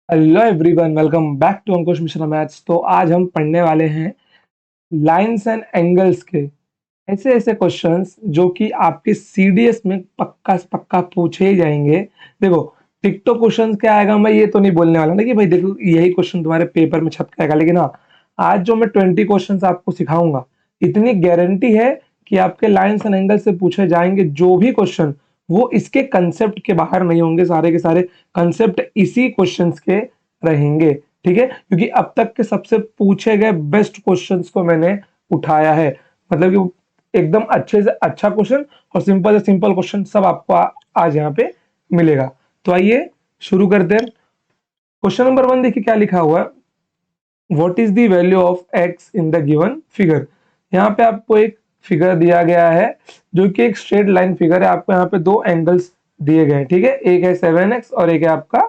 Hello everyone, welcome back to Ankush Mishra maths. तो आज हम पढ़ने वाले हैं लाइंस एंड एंगल्स के ऐसे ऐसे क्वेश्चंस जो कि आपके सीडीएस में पक्का से पक्का पूछे ही जाएंगे। देखो, टिकटॉक क्वेश्चंस क्या आएगा मैं ये तो नहीं बोलने वाला ना कि भाई देखो यही क्वेश्चन तुम्हारे पेपर में छप के आएगा, लेकिन हाँ, आज जो मैं 20 क्वेश्चंस आपको सिखाऊंगा, इतनी गारंटी है कि आपके लाइंस एंड एंगल से पूछे जाएंगे जो भी क्वेश्चन, वो इसके कंसेप्ट के बाहर नहीं होंगे। सारे के सारे कंसेप्ट इसी क्वेश्चंस के रहेंगे, ठीक है? क्योंकि अब तक के सबसे पूछे गए बेस्ट क्वेश्चंस को मैंने उठाया है। मतलब कि एकदम अच्छे से अच्छा क्वेश्चन और सिंपल से सिंपल क्वेश्चन सब आपको आज यहाँ पे मिलेगा। तो आइए शुरू करते हैं। क्वेश्चन नंबर 1 देखिए क्या लिखा हुआ है। What is the value of x in the given figure. यहाँ पे आपको एक फिगर दिया गया है जो कि एक स्ट्रेट लाइन फिगर है। आपको यहाँ पे दो एंगल्स दिए गए हैं, ठीक है? एक है 7x और एक है आपका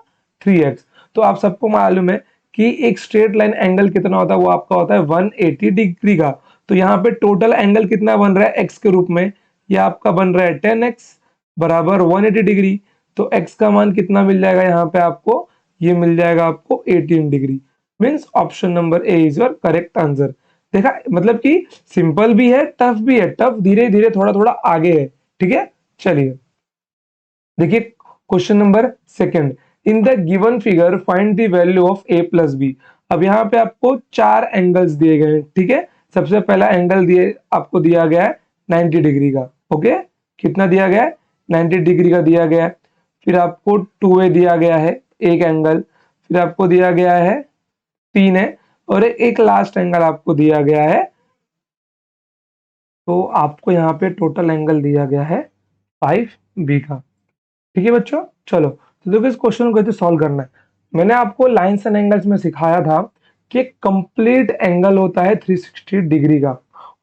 3x। तो आप सबको मालूम है कि एक स्ट्रेट लाइन एंगल कितना होता है, वो आपका होता है 180 डिग्री का। तो यहाँ पे टोटल एंगल कितना बन रहा है x के रूप में, ये आपका बन रहा है 10x बराबर 180 डिग्री। तो x का मान कितना मिल जाएगा यहाँ पे आपको, ये मिल जाएगा आपको 18 degree. Means option number A is your correct answer. देखा, मतलब कि सिंपल भी है, टफ भी है। टफ धीरे धीरे थोड़ा थोड़ा आगे है, ठीक है? चलिए देखिए question number second. In the given figure find the value of a plus b. अब यहाँ पे आपको चार एंगल्स दिए गए हैं, ठीक है? सबसे पहला एंगल दिए आपको दिया गया है 90 डिग्री का। ओके, कितना दिया गया है? 90 डिग्री का दिया गया है। फिर आपको 2a दिया गया है एक एंगल। फिर आपको दिया गया है 3 है और एक लास्ट एंगल आपको दिया गया है। तो आपको यहाँ पे टोटल एंगल दिया गया है 5b का, ठीक है बच्चों? चलो तो देखो, इस क्वेश्चन को कैसे सॉल्व करना है। मैंने आपको लाइंस एंड एंगल्स में सिखाया था कि कंप्लीट एंगल होता है 360 डिग्री का।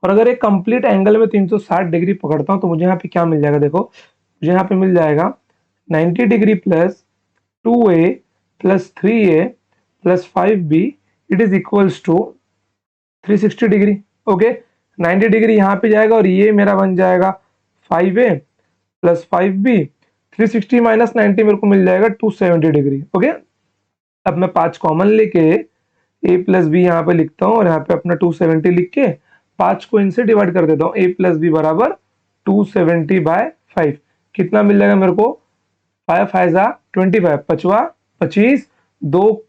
और अगर एक कंप्लीट एंगल में 360 डिग्री पकड़ता हूं तो मुझे यहाँ पे क्या मिल जाएगा? देखो, मुझे यहाँ पे मिल जाएगा 90 degree plus 2a plus 3a plus 5b, it is equals to 360 degree. Okay, 90 degree यहाँ पे जाएगा और ये मेरा बन जाएगा 5a प्लस 5b। 360 माइनस 90 मेरे को मिल जाएगा 270 डिग्री। ओके, अब मैं 5 कॉमन लेके a प्लस बी यहाँ पे लिखता हूँ और यहाँ पे अपना 270 लिख के 5 को इनसे डिवाइड कर देता हूँ। a प्लस बी बराबर 270 बाय 5। कितना मिल जाएगा मेरे को? 5 फाइव 25, पचवा 25, दो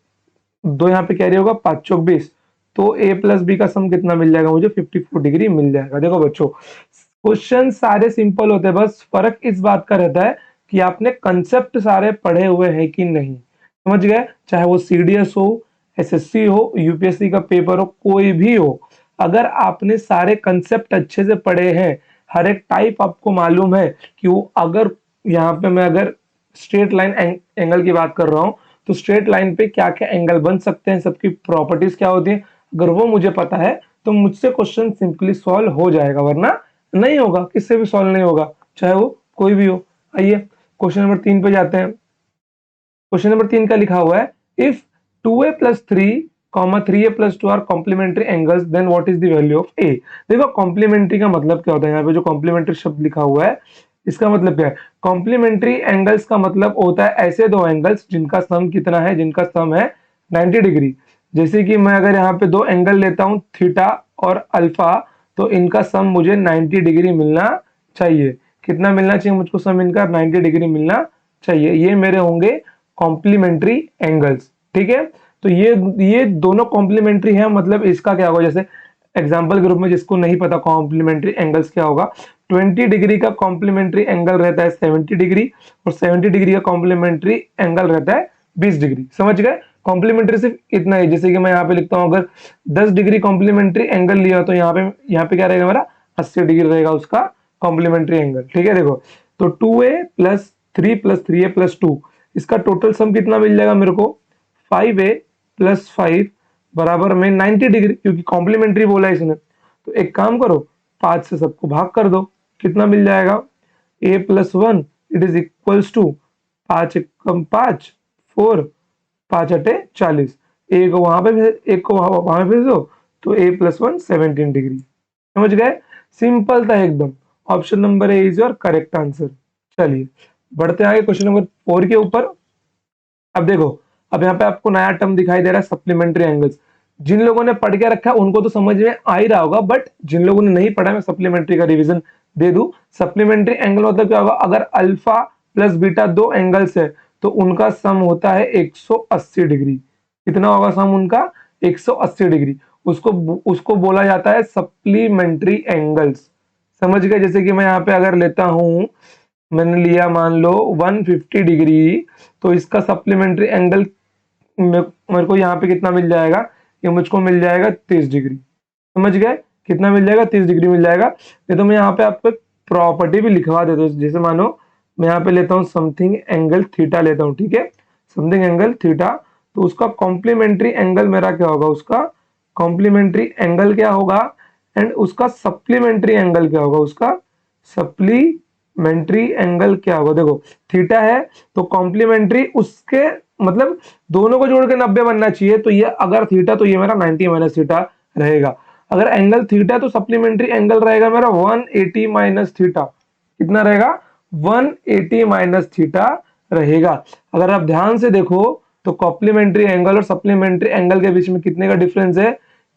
दो यहाँ पे कैरी होगा, 5 चौक 20। तो a प्लस बी का सम कितना मिल जाएगा मुझे? 54 डिग्री मिल जाएगा। देखो बच्चों, क्वेश्चन सारे सिंपल होते हैं, बस फर्क इस बात का रहता है कि आपने कंसेप्ट सारे पढ़े हुए हैं कि नहीं। समझ गए? चाहे वो सीडीएस हो, एसएससी हो, यूपीएससी का पेपर हो, कोई भी हो, अगर आपने सारे कंसेप्ट अच्छे से पढ़े हैं, हर एक टाइप आपको मालूम है कि वो अगर यहाँ पे मैं अगर स्ट्रेट लाइन एंगल की बात कर रहा हूँ तो स्ट्रेट लाइन पे क्या क्या एंगल बन सकते हैं, सबकी प्रॉपर्टीज क्या होती है, अगर वो मुझे पता है तो मुझसे क्वेश्चन सिंपली सॉल्व हो जाएगा, वरना नहीं होगा, किससे भी सॉल्व नहीं होगा, चाहे वो कोई भी हो। आइए क्वेश्चन नंबर 3 पे जाते हैं। क्वेश्चन नंबर 3 का लिखा हुआ है, if 2a plus 3 3a plus 2 are complementary angles then what is the value of a। देखो, कॉम्प्लीमेंट्री का मतलब क्या होता है? यहाँ पे जो कॉम्प्लीमेंट्री शब्द लिखा हुआ है इसका मतलब क्या है? कॉम्प्लीमेंट्री एंगल्स का मतलब होता है ऐसे दो एंगल्स जिनका सम कितना है, जिनका सम है 90 डिग्री। जैसे कि मैं अगर यहाँ पे दो एंगल लेता हूँ थीटा और अल्फा, तो इनका सम मुझे 90 डिग्री मिलना चाहिए। कितना मिलना चाहिए मुझको सम इनका? 90 डिग्री मिलना चाहिए। ये मेरे होंगे कॉम्प्लीमेंट्री एंगल्स, ठीक है? तो ये दोनों कॉम्प्लीमेंट्री है, मतलब इसका क्या होगा? जैसे एग्जांपल के रूप में जिसको नहीं पता कॉम्प्लीमेंट्री एंगल्स क्या होगा, 20 डिग्री का कॉम्प्लीमेंट्री एंगल रहता है 70 डिग्री और 70 डिग्री का कॉम्प्लीमेंट्री एंगल रहता है 20 डिग्री। समझ गए? कॉम्प्लीमेंट्री सिर्फ इतना ही। जैसे कि मैं यहाँ पे लिखता हूँ, अगर 10 डिग्री कॉम्प्लीमेंट्री एंगल लिया तो यहाँ पे क्या रहेगा मेरा? 80 डिग्री रहेगा उसका कॉम्प्लीमेंट्री एंगल, ठीक है? देखो, तो 2a plus 3 plus 3a plus 2, इसका टोटल सम कितना मिल जाएगा मेरे को? 5a प्लस 5 बराबर में 90 डिग्री, क्योंकि कॉम्प्लीमेंट्री बोला है इसने। तो एक काम करो, 5 से सबको भाग कर दो, कितना मिल जाएगा? a plus 1 it is equals to 5 एकम 5, 4, 5 अटे 40। एक को वहां पे एक को वहां भेज दो, तो a प्लस 1 17 डिग्री। समझ गए? सिंपल था एकदम। Option number A is your correct answer. चलिए बढ़ते हैं आगे क्वेश्चन नंबर 4 के ऊपर। अब देखो, अब यहाँ पे आपको नया टर्म दिखाई दे रहा है सप्लीमेंट्री एंगल्स। जिन लोगों ने पढ़ के रखा है उनको तो समझ में आ ही रहा होगा, बट जिन लोगों ने नहीं पढ़ा, मैं सप्लीमेंट्री का रिवीजन दे दूं। सप्लीमेंट्री एंगल मतलब क्या होगा, अगर अल्फा प्लस बीटा दो एंगल्स है तो उनका सम होता है 180 डिग्री। कितना होगा सम उनका, 180 डिग्री। उसको उसको बोला जाता है सप्लीमेंट्री एंगल्स। समझ गए? जैसे कि मैं यहाँ पे अगर लेता हूं, मैंने लिया मान लो 150 डिग्री, तो इसका सप्लीमेंट्री एंगल मेरे को यहाँ पे कितना मिल जाएगा, ये मुझको मिल जाएगा 30 डिग्री। समझ गए? कितना मिल जाएगा, 30 डिग्री मिल जाएगा। ये तो मैं यहाँ पे आपको एक प्रॉपर्टी भी लिखवा देता हूँ। जैसे मानो मैं यहाँ पे लेता हूँ समथिंग एंगल थीटा लेता हूँ, ठीक है, समथिंग एंगल थीटा, तो उसका कॉम्प्लीमेंट्री एंगल मेरा क्या होगा, उसका कॉम्प्लीमेंट्री एंगल क्या होगा, एंड उसका सप्लीमेंट्री एंगल क्या होगा, उसका सप्लीमेंट्री एंगल क्या होगा। देखो थीटा है तो कॉम्प्लीमेंट्री उसके मतलब दोनों को जोड़ के 90 बनना चाहिए, तो ये अगर थीटा तो ये मेरा 90 माइनस थीटा रहेगा। अगर एंगल थीटा तो सप्लीमेंट्री एंगल रहेगा मेरा 180 माइनस थीटा। कितना रहेगा, 180 माइनस थीटा रहेगा। अगर आप ध्यान से देखो तो कॉम्प्लीमेंट्री एंगल और सप्लीमेंट्री एंगल के बीच में कितने का डिफरेंस है,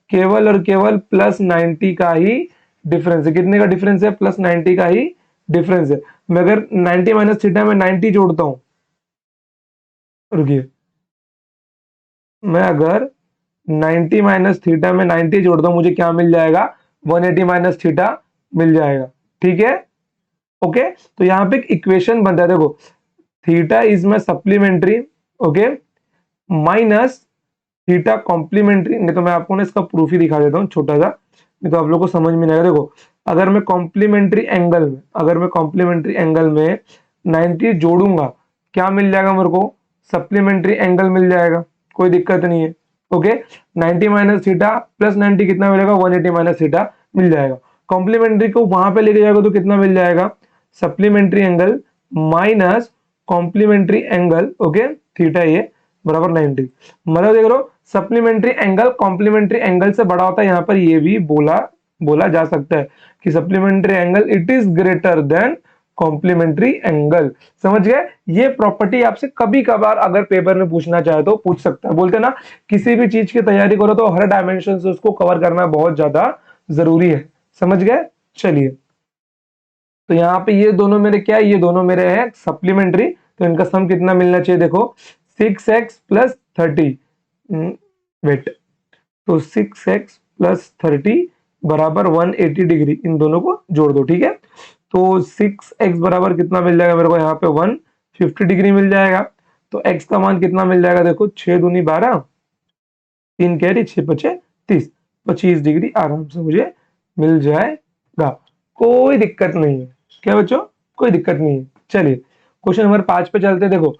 केवल और केवल +90 का ही डिफरेंस है। कितने का डिफरेंस है, +90 का ही डिफरेंस है। मैं अगर 90 माइनस थीटा में 90 जोड़ता हूं, रुकिए, मैं अगर 90 माइनस थीटा में 90 जोड़ता हूं, मुझे क्या मिल जाएगा, 180 माइनस थीटा मिल जाएगा। ठीक है, ओके। तो यहाँ पे एक इक्वेशन बनता है, देखो theta is my supplementary, okay, minus theta complementary. नहीं तो मैं आपको ना इसका प्रूफ ही दिखा देता हूँ छोटा सा, नहीं तो आप लोग को समझ में नहीं आएगा। देखो अगर मैं कॉम्प्लीमेंट्री एंगल में, अगर मैं कॉम्प्लीमेंट्री एंगल में 90 जोड़ूंगा, क्या मिल जाएगा मेरे को, सप्लीमेंट्री एंगल मिल जाएगा, कोई दिक्कत नहीं है। ओके, 90 माइनस थीटा प्लस 90 कितना मिलेगा, 180 माइनस थीटा मिल जाएगा। कॉम्प्लीमेंट्री को वहां पे लेके जाएगा तो कितना मिल जाएगा, supplementary angle minus complementary angle, okay, theta ये बराबर 90। मतलब देख लो सप्लीमेंट्री एंगल कॉम्प्लीमेंट्री एंगल से बड़ा होता है। यहाँ पर ये भी बोला जा सकता है कि supplementary angle it is greater than complementary angle. समझ गए? ये प्रॉपर्टी आपसे कभी कभार अगर पेपर में पूछना चाहे तो पूछ सकता है। बोलते ना किसी भी चीज की तैयारी करो तो हर डायमेंशन से उसको कवर करना बहुत ज्यादा जरूरी है। समझ गए? चलिए, तो यहाँ पे ये दोनों मेरे क्या है, ये दोनों मेरे हैं सप्लीमेंट्री, तो इनका सम कितना मिलना चाहिए, देखो 6x प्लस 30, वेट, तो 6x प्लस 30 बराबर 180 डिग्री, इन दोनों को जोड़ दो। ठीक है, तो 6x बराबर कितना मिल जाएगा मेरे को, यहाँ पे 150 डिग्री मिल जाएगा। तो x का मान कितना मिल जाएगा, देखो 6 दूनी 12, 3 कैरी 6 पचे 30, 25 डिग्री आराम से मुझे मिल जाएगा। कोई दिक्कत नहीं है, क्या बच्चों, कोई दिक्कत नहीं है। चलिए क्वेश्चन नंबर 5 पे चलते। देखो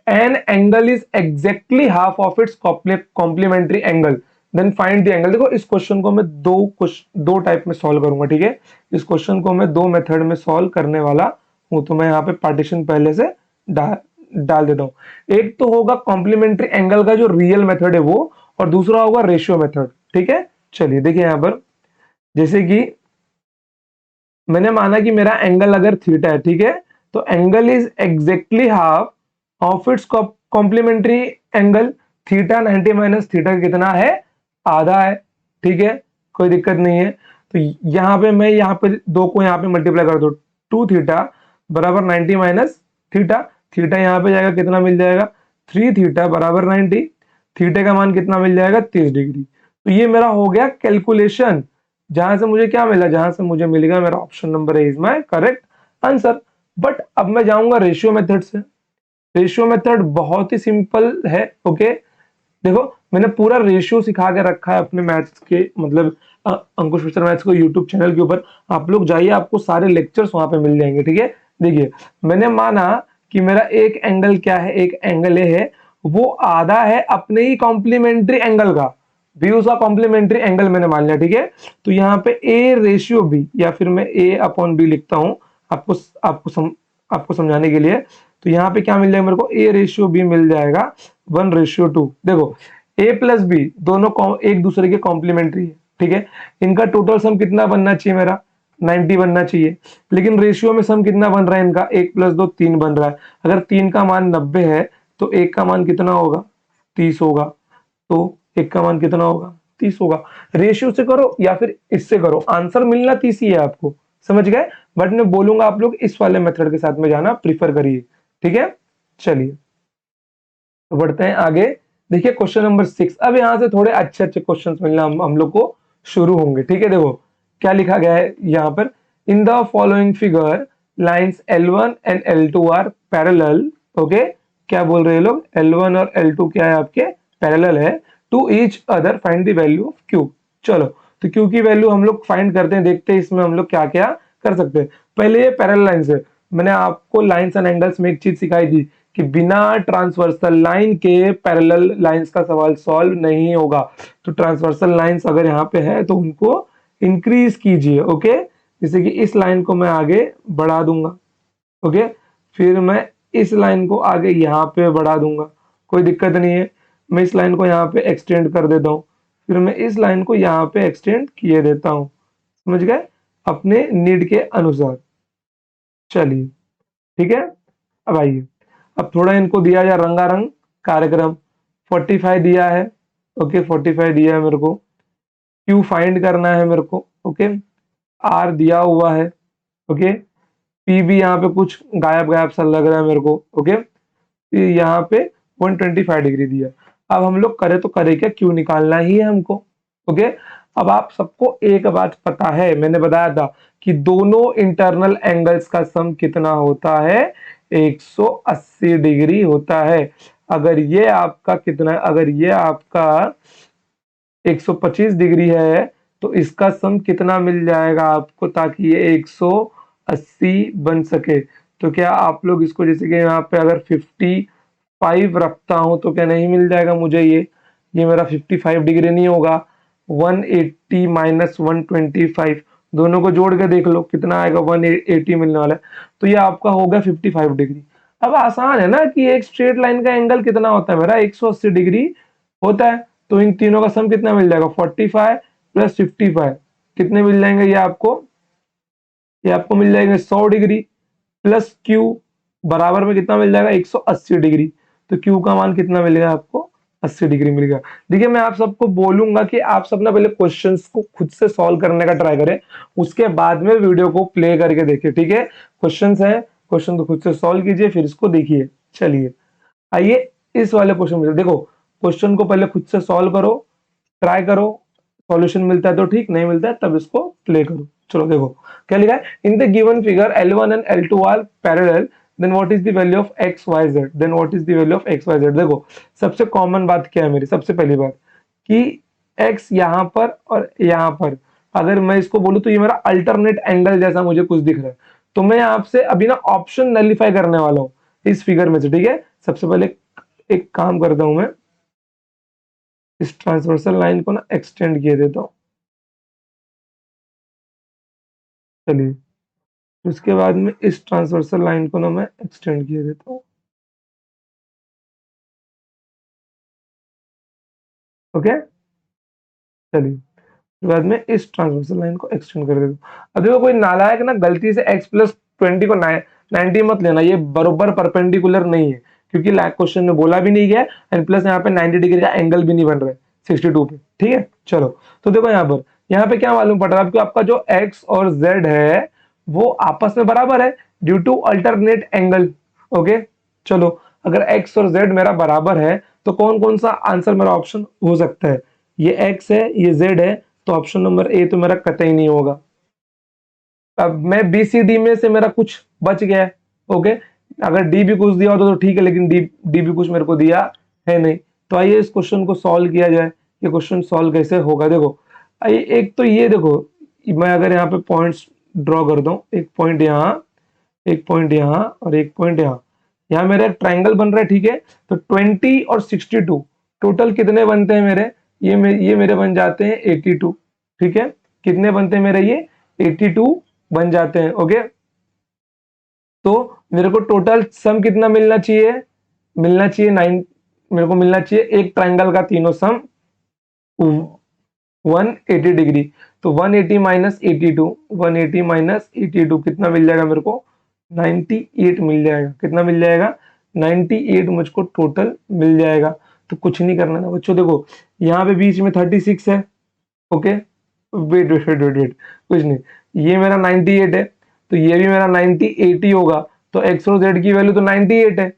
an angle is exactly half of its complementary angle, then find the angle. देखो इस क्वेश्चन को मैं दो टाइप में सॉल्व करूंगा। ठीक है, इस क्वेश्चन को मैं दो मेथड में सॉल्व करने वाला हूं, तो मैं यहाँ पे पार्टीशन पहले से डाल देता हूं। एक तो होगा कॉम्प्लीमेंट्री एंगल का जो रियल मेथड है वो, और दूसरा होगा रेशियो मेथड। ठीक है, चलिए देखिए यहाँ पर, जैसे कि मैंने माना कि मेरा एंगल अगर थीटा है, ठीक है, तो angle is exactly half of its complementary angle. Theta 90 minus theta कितना है, आधा है। ठीक है, कोई दिक्कत नहीं है। तो यहाँ पे मैं यहाँ पे दो को यहाँ पे मल्टीप्लाई कर दो, 2 थीटा बराबर 90 माइनस थीटा, थीटा यहाँ पे जाएगा कितना मिल जाएगा, 3 थीटा बराबर 90, थीटे का मान कितना मिल जाएगा, 30 डिग्री। तो ये मेरा हो गया कैलकुलेशन, जहां से मुझे क्या मिला, जहां से मुझे मिलेगा मेरा option number A is my correct answer. But अब मैं जाऊंगा रेशियो मेथड से। रेशियो मेथड बहुत ही सिंपल है। ओके, देखो मैंने पूरा रेशियो सिखा के रखा है अपने मैथ्स के, मतलब अंकुश मिश्रा मैथ्स को यूट्यूब चैनल के ऊपर, आप लोग जाइए, आपको सारे लेक्चर्स वहां पे मिल जाएंगे। ठीक है, देखिए मैंने माना कि मेरा एक एंगल क्या है, एक एंगल ए है, वो आधा है अपने ही कॉम्प्लीमेंट्री एंगल का, भी उसका कॉम्प्लीमेंट्री एंगल मैंने मान लिया। ठीक है, तो यहाँ पे ए रेशियो बी, या फिर मैं ए अपॉन बी लिखता हूं आपको आपको समझाने के लिए। तो यहाँ पे क्या मिल जाएगा मेरे को, ए रेशियो बी मिल जाएगा 1:2। देखो ए प्लस बी दोनों एक दूसरे के कॉम्प्लीमेंट्री है। ठीक है, इनका टोटल सम कितना बनना चाहिए, मेरा 90 बनना चाहिए। लेकिन रेशियो में सम कितना बन रहा है इनका, 1 + 2 3 बन रहा है। अगर 3 का मान 90 है तो 1 का मान कितना होगा, 30 होगा, तो एक का मान कितना होगा 30 होगा। रेशियो से करो या फिर इससे करो, आंसर मिलना 30 ही है आपको, समझ गए। बट मैं बोलूंगा आप लोग इस वाले मेथड के साथ में जाना प्रीफर करिए, ठीक है। चलिए तो बढ़ते हैं आगे। देखिए क्वेश्चन नंबर 6, अब यहाँ से थोड़े अच्छे अच्छे क्वेश्चन मिलना हम लोग को शुरू होंगे, ठीक है। देखो क्या लिखा गया है यहाँ पर, in the following figure lines L1 and L2 are parallel, okay. क्या बोल रहे हैं लोग, L1 और L2 क्या है आपके पैरेलल है to each other, find the value of Q। चलो तो Q की वैल्यू हम लोग फाइंड करते हैं, देखते हैं इसमें हम लोग क्या क्या कर सकते हैं। पहले ये पैरेलल लाइंस है, मैंने आपको लाइंस एंड एंगल्स में एक चीज सिखाई थी कि बिना ट्रांसवर्सल लाइन के पैरेलल लाइंस का सवाल सॉल्व नहीं होगा। तो ट्रांसवर्सल लाइंस अगर यहाँ पे है तो उनको इंक्रीज कीजिए, ओके। जैसे कि इस लाइन को मैं आगे बढ़ा दूंगा, ओके। फिर मैं इस लाइन को आगे यहाँ पे बढ़ा दूंगा, कोई दिक्कत नहीं है। मैं इस लाइन को यहाँ पे एक्सटेंड कर देता हूँ, फिर मैं इस लाइन को यहाँ पे एक्सटेंड किए देता हूँ, समझ गए, अपने नीड के अनुसार। चलिए ठीक है, अब आइए, अब थोड़ा इनको दिया जाए रंगारंग कार्यक्रम। 45 दिया है, ओके 45 दिया है मेरे को, क्यू फाइंड करना है मेरे को, ओके। आर दिया हुआ है, ओके। पी भी यहाँ पे कुछ गायब गायब सा लग रहा है मेरे को, ओके। फिर यहाँ पे 125 डिग्री दिया। अब हम लोग करे तो करे क्या, क्यू निकालना ही है हमको, ओके। अब आप सबको एक बात पता है, मैंने बताया था कि दोनों इंटरनल एंगल्स का सम कितना होता है, 180 डिग्री होता है। अगर ये आपका कितना है, अगर ये आपका 125 डिग्री है तो इसका सम कितना मिल जाएगा आपको, ताकि ये 180 बन सके। तो क्या आप लोग इसको जैसे कि यहाँ पे अगर 55 रखता हूं तो क्या नहीं मिल जाएगा मुझे, ये मेरा 55 डिग्री नहीं होगा, 180 माइनस 125, दोनों को जोड़ के देख लो कितना आएगा, 180 मिलने वाला है। तो ये आपका होगा 55 डिग्री। अब आसान है ना कि एक स्ट्रेट लाइन का एंगल कितना होता है मेरा, 180 डिग्री होता है। तो इन तीनों का सम कितना मिल जाएगा, 45 प्लस 55, कितने मिल जाएंगे ये आपको मिल जाएंगे 100 डिग्री, प्लस क्यू बराबर में कितना मिल जाएगा, 180 डिग्री। तो क्यू का मान कितना मिलेगा आपको, 80 डिग्री मिल गया। देखिए मैं आप सबको बोलूंगा कि आप सब ना पहले क्वेश्चंस को खुद से सॉल्व करने का ट्राई करें, उसके बाद में वीडियो को प्ले करके देखिए, ठीक है। क्वेश्चंस है, क्वेश्चन को खुद से सॉल्व कीजिए फिर इसको देखिए। चलिए आइए इस वाले क्वेश्चन में देखो, क्वेश्चन को पहले खुद से सॉल्व करो, ट्राई करो, सॉल्यूशन मिलता है तो ठीक, नहीं मिलता है तब इसको प्ले करो। चलो देखो क्या लिखा है, in the given figure L1 and L2 are parallel, then what is the value of x y z, then what is the value of x y z. देखो सबसे कॉमन बात क्या है मेरी, सबसे पहली बात कि एक्स यहाँ पर और यहाँ पर, अगर मैं इसको बोलूँ तो ये मेरा अल्टरनेट एंगल जैसा मुझे कुछ दिख रहा है। तो मैं आपसे अभी ना ऑप्शन नलिफाई करने वाला हूँ इस फिगर में से, ठीक है। सबसे पहले एक काम करता हूं मैं, इस ट्रांसवर्सल लाइन को ना एक्सटेंड किए देता हूँ, चलिए। उसके बाद में इस ट्रांसवर्सल लाइन को ना मैं एक्सटेंड किए देता हूँ, ओके। चलिए उसके बाद में इस ट्रांसवर्सल लाइन को एक्सटेंड कर देता हूँ। अब देखो कोई नालायक ना गलती से x प्लस 20 को 90 मत लेना, ये बरोबर परपेंडिकुलर नहीं है, क्योंकि क्वेश्चन में बोला भी नहीं गया एंड प्लस यहाँ पे 90 डिग्री का एंगल भी नहीं बन रहा है 62 पे, ठीक है। चलो तो देखो यहाँ पे क्या मालूम पड़ रहा है आपको, आपका जो x और z है वो आपस में बराबर है due to alternate angle, okay. चलो अगर x और z मेरा बराबर है तो कौन कौन सा आंसर मेरा ऑप्शन हो सकता है, ये x है ये z है, तो ऑप्शन नंबर ए तो मेरा कतई नहीं होगा। अब मैं बी सी डी में से मेरा कुछ बच गया है, ओके। अगर डी भी कुछ दिया होता तो ठीक है, लेकिन डी भी कुछ मेरे को दिया है नहीं। तो आइए इस क्वेश्चन को सॉल्व किया जाए, ये क्वेश्चन सॉल्व कैसे होगा देखो। आइए एक तो ये देखो, मैं अगर यहाँ पे पॉइंट्स ड्रॉ कर दूं, एक पॉइंट यहाँ, एक पॉइंट यहाँ और एक पॉइंट यहाँ, यहाँ मेरा एक ट्राइंगल बन रहा है, ठीक है। तो 20 और 62 टोटल कितने बनते हैं मेरे, ये मेरे बन जाते हैं 82, ठीक है। कितने बनते हैं मेरे, ये 82 बन जाते हैं, ओके। तो मेरे को टोटल सम कितना मिलना चाहिए, मिलना चाहिए 9, मेरे को मिलना चाहिए एक ट्राइंगल का तीनों सम 180 डिग्री। तो 180 माइनस 82, 180 माइनस 82 कितना मिल जाएगा मेरे को, 98 मिल जाएगा। कितना मिल जाएगा, 98 मुझको टोटल मिल जाएगा। तो कुछ नहीं करना ना बच्चों। देखो यहाँ पे बीच में 36 है, okay, wait wait wait wait wait, कुछ नहीं, ये मेरा 98 है, तो ये भी मेरा 98 ही होगा, तो एक्स और जेड की वैल्यू तो 98 है,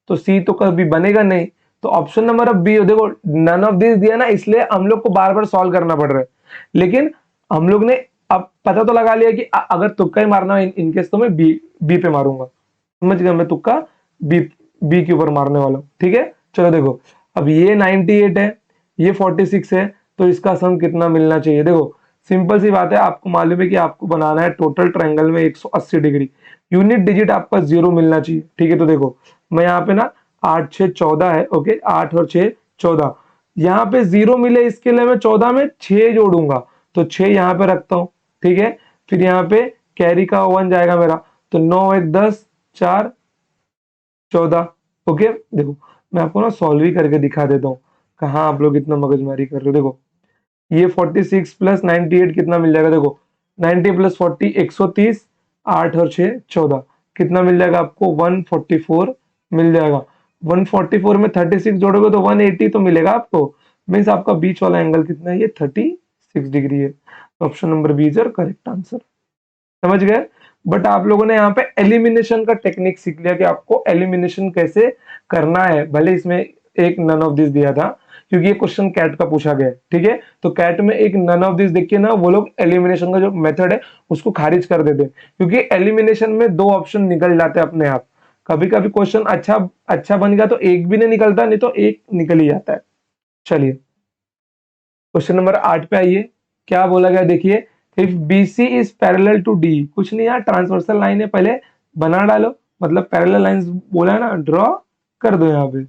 तो सी तो कभी बनेगा नहीं। तो ऑप्शन नंबर अब बी हो। देखो नन ऑफ दिस दिया ना, इसलिए हम लोग को बार बार सॉल्व करना पड़ रहा है, लेकिन हम लोग ने अब पता तो लगा लिया कि अगर तुक्का ही मारना है इनकेस तो मैं बी बी पे मारूंगा, समझ गया, मैं तुक्का बी बी के ऊपर मारने वाला हूँ, ठीक है। चलो देखो, अब ये 98 है, ये 46 है, तो इसका सम कितना मिलना चाहिए। देखो सिंपल सी बात है, आपको मालूम है कि आपको बनाना है टोटल ट्रायंगल में 180 डिग्री, यूनिट डिजिट आपका 0 मिलना चाहिए, ठीक है। तो देखो मैं यहाँ पे ना 8 6 14 है, ओके, 8 और 6 14, यहाँ पे 0 मिले इसके लिए मैं 14 में 6 जोड़ूंगा, तो 6 यहाँ पे रखता हूँ, ठीक है। फिर यहाँ पे कैरी का 1 जाएगा मेरा, तो 9 1 10 4 14, ओके। देखो मैं आपको ना सॉल्व ही करके दिखा देता हूँ, कहाँ आप लोग इतना मगजमारी कर रहे हो। देखो ये 46 प्लस 98 कितना मिल जाएगा, देखो 90 प्लस 40 130, 8 और 6 14, कितना मिल जाएगा आपको 144 मिल जाएगा। 144 में 36 जोड़ोगे तो 180 तो मिलेगा आपको, मीन्स आपका बीच वाला एंगल कितना है, ये 36 डिग्री है। Option number B is your correct answer, समझ गए। बट आप लोगों ने यहाँ पे एलिमिनेशन का टेक्निक सीख लिया कि आपको एलिमिनेशन कैसे करना है, भले इसमें एक नन ऑफ दिस दिया था, क्योंकि ये क्वेश्चन कैट का पूछा गया है, ठीक है। तो कैट में एक नन ऑफ दिस देख के ना वो लोग एलिमिनेशन का जो मेथड है उसको खारिज कर देते हैं, क्योंकि एलिमिनेशन में 2 ऑप्शन निकल जाते हैं अपने आप। कभी कभी क्वेश्चन अच्छा अच्छा बन गया तो एक भी नहीं निकलता, नहीं तो एक निकल ही जाता है। चलिए क्वेश्चन नंबर 8 पे आइए, क्या बोला गया देखिए, if BC is parallel to D, कुछ नहीं यार, ट्रांसवर्सल लाइन है, पहले बना डालो, मतलब पैरेलल लाइंस बोला है ना, ड्रॉ कर दो यहाँ पे,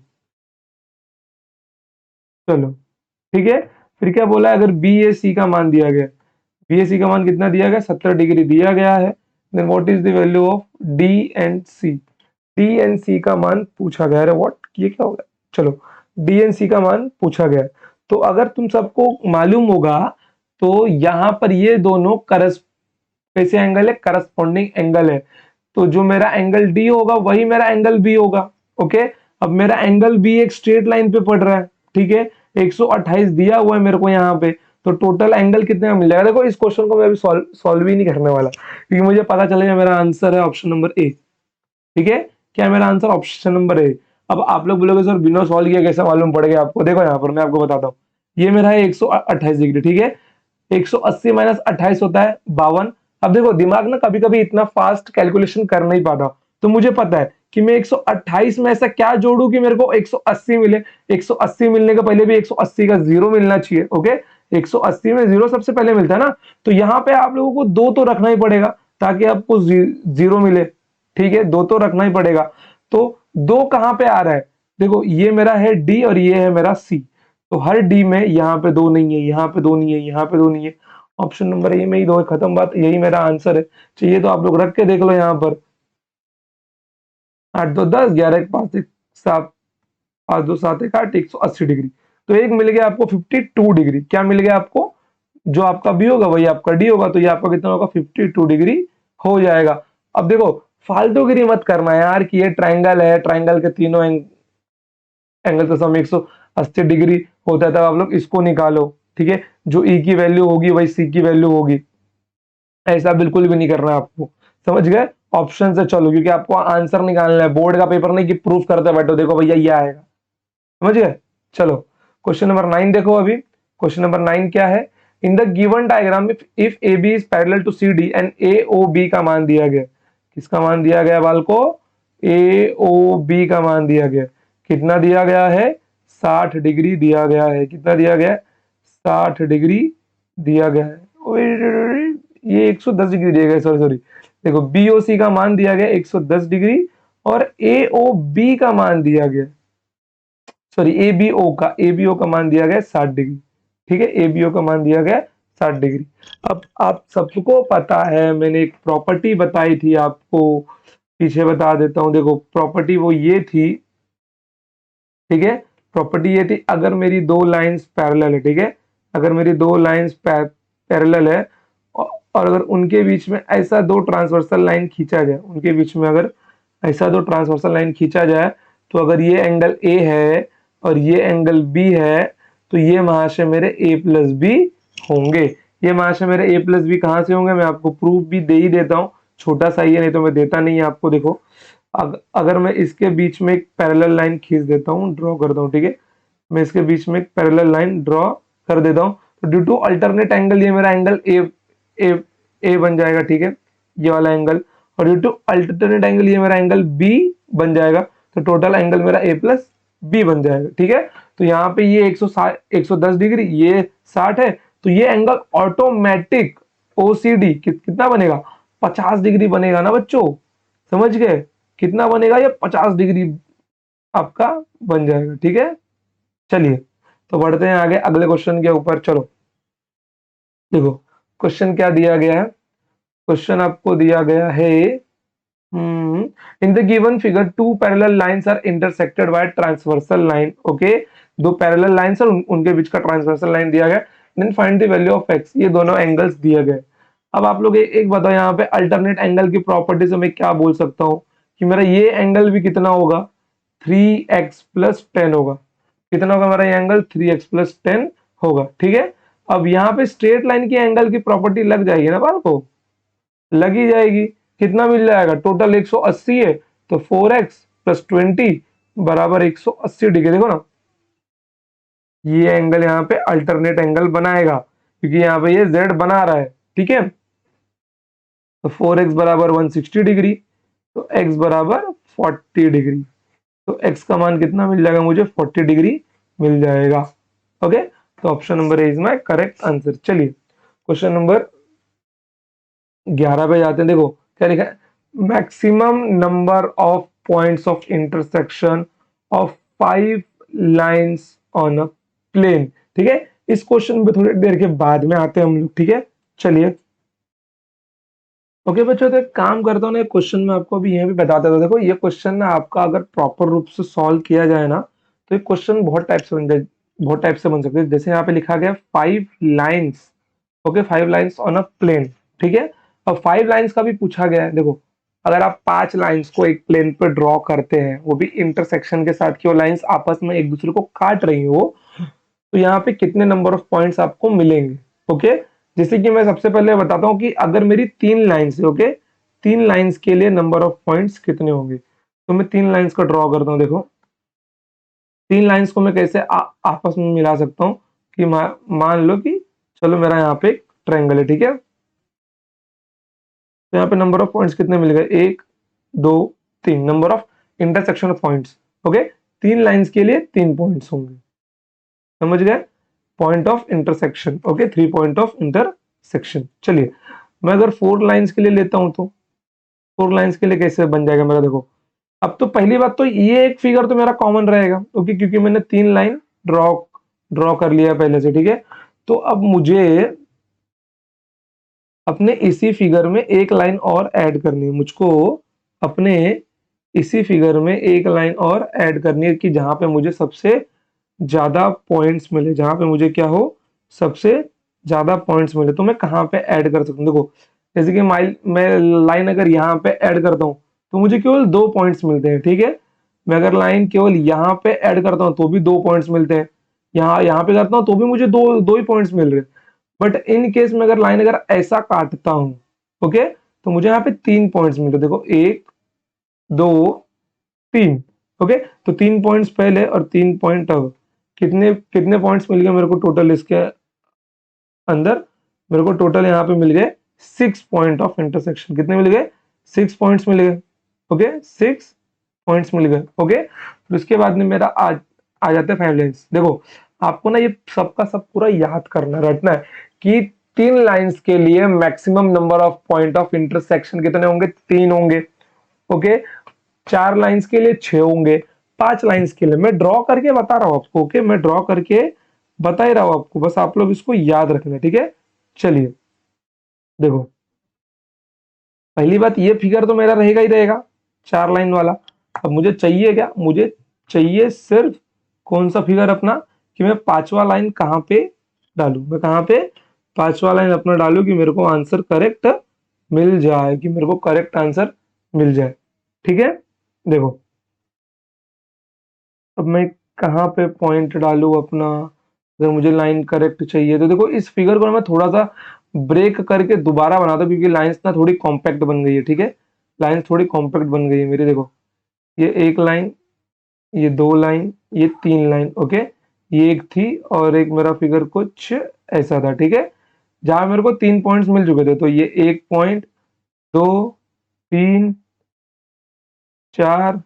चलो ठीक है। फिर क्या बोला है, अगर BAC का मान दिया गया, BAC का मान कितना दिया गया, 70 डिग्री दिया गया है, then what is the value of DNC, DNC का मान पूछा गया है, व्हाट ये क्या हो गया, चलो DNC का मान पूछा गया है। तो अगर तुम सबको मालूम होगा तो यहाँ पर ये दोनों कैसे एंगल है, करस्पॉन्डिंग एंगल है, तो जो मेरा एंगल डी होगा वही मेरा एंगल बी होगा, ओके। अब मेरा एंगल बी एक स्ट्रेट लाइन पे पड़ रहा है, ठीक है, 128 दिया हुआ है मेरे को यहाँ पे, तो टोटल एंगल कितने का मिल जाएगा। देखो इस क्वेश्चन को मैं अभी सॉल्व ही नहीं करने वाला, क्योंकि मुझे पता चलेगा मेरा आंसर है ऑप्शन नंबर ए, ठीक है। क्या मेरा आंसर ऑप्शन नंबर ए। अब आप लोग बोलोगे सर बिना सॉल्व किया कैसे मालूम पड़ेगा आपको, देखो यहाँ पर मैं आपको बताता हूँ, ये मेरा है 128 डिग्री, ठीक है, 180 माइनस 28 होता है 52। अब देखो दिमाग ना कभी कभी इतना फास्ट कैलकुलेशन कर नहीं पाता, तो मुझे पता है कि मैं 128 में ऐसा क्या जोड़ू कि मेरे को 180 मिले। 180 मिलने के पहले भी 180 का जीरो मिलना चाहिए, ओके, 180 में जीरो सबसे पहले मिलता है ना, तो यहाँ पे आप लोगों को 2 तो रखना ही पड़ेगा ताकि आपको जीरो मिले, ठीक है, 2 तो रखना ही पड़ेगा। तो 2 कहाँ पे आ रहा है, देखो ये मेरा है डी और ये है मेरा सी, तो हर डी में यहाँ पे 2 नहीं है, यहाँ पे 2 नहीं है, यहाँ पे 2 नहीं है, ऑप्शन नंबर ए में ही 2 है, खत्म बात, यही मेरा आंसर है। चाहिए तो आप लोग रख के देख लो यहाँ पर, 8 2 10, 11 1 5 1 7, 5 2 7 1 8, 180 डिग्री, तो एक मिल गया आपको 52 डिग्री। क्या मिल गया आपको, जो आपका बी होगा वही आपका डी होगा, तो ये आपका कितना होगा 52 डिग्री हो जाएगा। अब देखो फालतूगिरी मत करना यार कि ये ट्राइंगल है, ट्राइंगल के तीनों एंगल का सम 180 डिग्री होता है, तब आप लोग इसको निकालो, ठीक है, जो ई की वैल्यू होगी वही सी की वैल्यू होगी, ऐसा बिल्कुल भी नहीं करना है आपको, समझ गए। ऑप्शन से चलो, क्योंकि आपको आंसर निकालना है, बोर्ड का पेपर नहीं कि प्रूफ करते बैठो, देखो भैया ये आएगा, समझ गए। चलो क्वेश्चन नंबर 9 देखो, अभी क्वेश्चन नंबर 9 क्या है, in the given diagram if A B is parallel to C D and A O B का मान दिया गया, किसका मान दिया गया बाल को, ए ओ बी का मान दिया गया, कितना दिया गया है, 60 डिग्री दिया गया है, कितना दिया गया है, 60 डिग्री दिया गया है, ये 110 डिग्री दिया गया, सॉरी सॉरी, देखो बी ओ सी का मान दिया गया 110 डिग्री और ए ओ बी का मान दिया गया, सॉरी ए बी ओ का मान दिया गया 60 डिग्री, ठीक है, ए बी ओ का मान दिया गया 60 डिग्री। अब आप सबको पता है, मैंने एक प्रॉपर्टी बताई थी आपको, पीछे बता देता हूं, देखो प्रॉपर्टी वो ये थी, ठीक है, प्रॉपर्टी ये थी, अगर मेरी 2 लाइंस पैरेलल है, ठीक है, अगर मेरी 2 लाइंस पैरेलल है और अगर उनके बीच में ऐसा 2 ट्रांसवर्सल लाइन खींचा जाए, उनके बीच में अगर ऐसा 2 ट्रांसवर्सल लाइन खींचा जाए, तो अगर ये एंगल ए है और ये एंगल बी है, तो ये महाशय मेरे ए प्लस बी होंगे। ये महाशय मेरे ए प्लस बी कहाँ से होंगे, मैं आपको प्रूफ भी दे ही देता हूँ, छोटा सा ही है, नहीं तो मैं देता नहीं है आपको। देखो अगर मैं इसके बीच में एक पैरेलल लाइन खींच देता हूँ, ड्रॉ करता हूँ, ठीक है, मैं इसके बीच में एक पैरेलल लाइन ड्रॉ कर देता हूँ, तो ड्यू टू अल्टरनेट एंगल ये मेरा एंगल ए ए बन जाएगा, ठीक है, ये वाला एंगल, और ड्यू टू अल्टरनेट एंगल ये मेरा एंगल बी बन जाएगा, तो टोटल एंगल मेरा ए प्लस बी बन जाएगा, ठीक है। तो यहाँ पे ये 160 110 डिग्री, ये 60 है, तो ये एंगल ऑटोमेटिक ओसीडी कितना बनेगा, 50 डिग्री बनेगा ना बच्चों, समझ गए, कितना बनेगा, ये 50 डिग्री आपका बन जाएगा, ठीक है। चलिए तो बढ़ते हैं आगे अगले क्वेश्चन के ऊपर। चलो देखो क्वेश्चन क्या दिया गया है, क्वेश्चन आपको दिया गया है, in the given figure two parallel lines are intersected by transversal line. Okay, दो पैरेलल लाइंस और उनके बीच का ट्रांसवर्सल लाइन दिया गया, then find the value of x, ये दोनों एंगल्स दिए गए। अब आप लोग एक बताओ, यहाँ पे अल्टरनेट एंगल की प्रॉपर्टी से मैं क्या बोल सकता हूँ कि मेरा ये एंगल भी कितना होगा, 3x प्लस 10 होगा, कितना होगा मेरा ये एंगल, 3x प्लस 10 होगा, ठीक है। अब यहाँ पे स्ट्रेट लाइन की एंगल की प्रॉपर्टी लग जाएगी ना बाल को, लगी जाएगी, कितना मिल जाएगा, टोटल 180 है, तो 4x प्लस 20 बराबर 180 डिग्री। देखो ना ये एंगल यहाँ पे अल्टरनेट एंगल बनाएगा, क्योंकि यहाँ पे ये z बना रहा है, ठीक है। तो 4x बराबर 160 डिग्री, तो x बराबर 40 डिग्री, तो x का मान कितना मिल जाएगा मुझे, 40 डिग्री मिल जाएगा। ओके, तो option number A is my correct answer. चलिए क्वेश्चन नंबर 11 पे जाते हैं। देखो क्या लिखा है, maximum number of points of intersection of 5 lines on a plane, ठीक है। इस क्वेश्चन पे थोड़ी देर के बाद में आते हैं हम लोग, ठीक है। चलिए ओके बच्चों, तो एक काम करता हूँ ना, क्वेश्चन में आपको अभी यहीं भी बता देता हूँ। देखो ये क्वेश्चन ना आपका अगर प्रॉपर रूप से सॉल्व किया जाए ना, तो ये क्वेश्चन बहुत टाइप से बन जाए, बहुत टाइप से बन सकते हैं। जैसे यहाँ पे लिखा गया 5 lines, okay, 5 lines on a plane, ठीक है। अब 5 लाइंस का भी पूछा गया है। देखो अगर आप 5 लाइंस को एक प्लेन पे ड्रॉ करते हैं, वो भी इंटरसेक्शन के साथ, कि वो लाइंस आपस में एक दूसरे को काट रही हो, तो यहाँ पे कितने नंबर ऑफ पॉइंट्स आपको मिलेंगे। ओके, जैसे कि मैं सबसे पहले बताता हूँ कि अगर मेरी 3 लाइंस है, ओके, 3 लाइंस के लिए नंबर ऑफ पॉइंट्स कितने होंगे, तो मैं 3 लाइंस को ड्रॉ करता हूँ। देखो 3 लाइंस को मैं कैसे आपस में मिला सकता हूँ, कि मान लो कि चलो मेरा यहाँ पे एक ट्रायंगल है, ठीक है, तो यहाँ पे नंबर ऑफ पॉइंट्स कितने मिल गए, 1 2 3, number of intersection of points. Okay, 3 lines के लिए 3 पॉइंट्स होंगे, समझ गए, point of intersection. Okay, 3 point of intersection. चलिए मैं अगर 4 लाइंस के लिए लेता हूं, तो 4 लाइंस के लिए कैसे बन जाएगा मेरा। देखो अब तो पहली बात तो ये एक फिगर तो मेरा कॉमन रहेगा, ओके, क्योंकि मैंने 3 लाइन ड्रॉ ड्रॉ कर लिया पहले से, ठीक है। तो अब मुझे अपने इसी फिगर में एक लाइन और ऐड करनी है, मुझको अपने इसी फिगर में एक लाइन और ऐड करनी है, कि जहां पे मुझे सबसे ज्यादा पॉइंट्स मिले, जहां पे मुझे क्या हो, सबसे ज्यादा पॉइंट्स मिले। तो मैं कहाँ पे ऐड कर सकता हूँ, देखो जैसे कि मैं लाइन अगर यहाँ पे ऐड करता हूँ, तो मुझे केवल 2 पॉइंट्स मिलते हैं, ठीक है। मैं अगर लाइन केवल यहाँ पे ऐड करता हूँ तो भी 2 पॉइंट्स मिलते हैं, यहाँ यहाँ पे करता हूँ तो भी मुझे दो ही पॉइंट्स मिल रहे हैं। बट इन केस में अगर लाइन अगर ऐसा काटता हूँ, ओके, तो मुझे यहाँ पे 3 पॉइंट्स मिलते हैं। देखो 1 2 3, ओके, तो 3 पॉइंट्स पहले और 3 पॉइंट अब, कितने कितने पॉइंट्स मिल गए मेरे को टोटल, इसके अंदर मेरे को टोटल यहाँ पे मिल गए 6 पॉइंट ऑफ इंटरसेक्शन। कितने मिल गए, 6 पॉइंट्स मिल गए, ओके, 6 पॉइंट्स मिल गए, ओके। फिर उसके बाद में मेरा आ जाते हैं 5 लाइंस। देखो आपको ना ये सबका सब पूरा याद करना, रटना है कि 3 लाइंस के लिए maximum number of point of intersection कितने होंगे, 3 होंगे, ओके। 4 लाइंस के लिए 6 होंगे, 5 लाइंस के लिए मैं ड्रॉ करके बता रहा हूँ आपको, ओके, मैं ड्रॉ करके बता ही रहा हूँ आपको, बस आप लोग इसको याद रखना, ठीक है। चलिए देखो पहली बात, ये फिगर तो मेरा रहेगा ही रहेगा 4 लाइन वाला। अब मुझे चाहिए क्या, मुझे चाहिए सिर्फ कौन सा फिगर अपना, कि मैं 5वां लाइन कहाँ पे डालू, मैं कहाँ पे 5वां लाइन अपना डालू, कि मेरे को आंसर करेक्ट मिल जाए, कि मेरे को करेक्ट आंसर मिल जाए, ठीक है। देखो अब मैं कहाँ पे पॉइंट डालूँ अपना, अगर मुझे लाइन करेक्ट चाहिए तो देखो इस फिगर को मैं थोड़ा सा ब्रेक करके दोबारा बनाता हूँ क्योंकि लाइंस ना थोड़ी कॉम्पैक्ट बन गई है। ठीक है, लाइंस थोड़ी कॉम्पैक्ट बन गई है मेरी। देखो ये एक लाइन, ये दो लाइन, ये तीन लाइन। ओके, ये एक थी और एक मेरा फिगर कुछ ऐसा था। ठीक है, जहां मेरे को 3 पॉइंट्स मिल चुके थे, तो ये 1 पॉइंट, 2, 3, 4,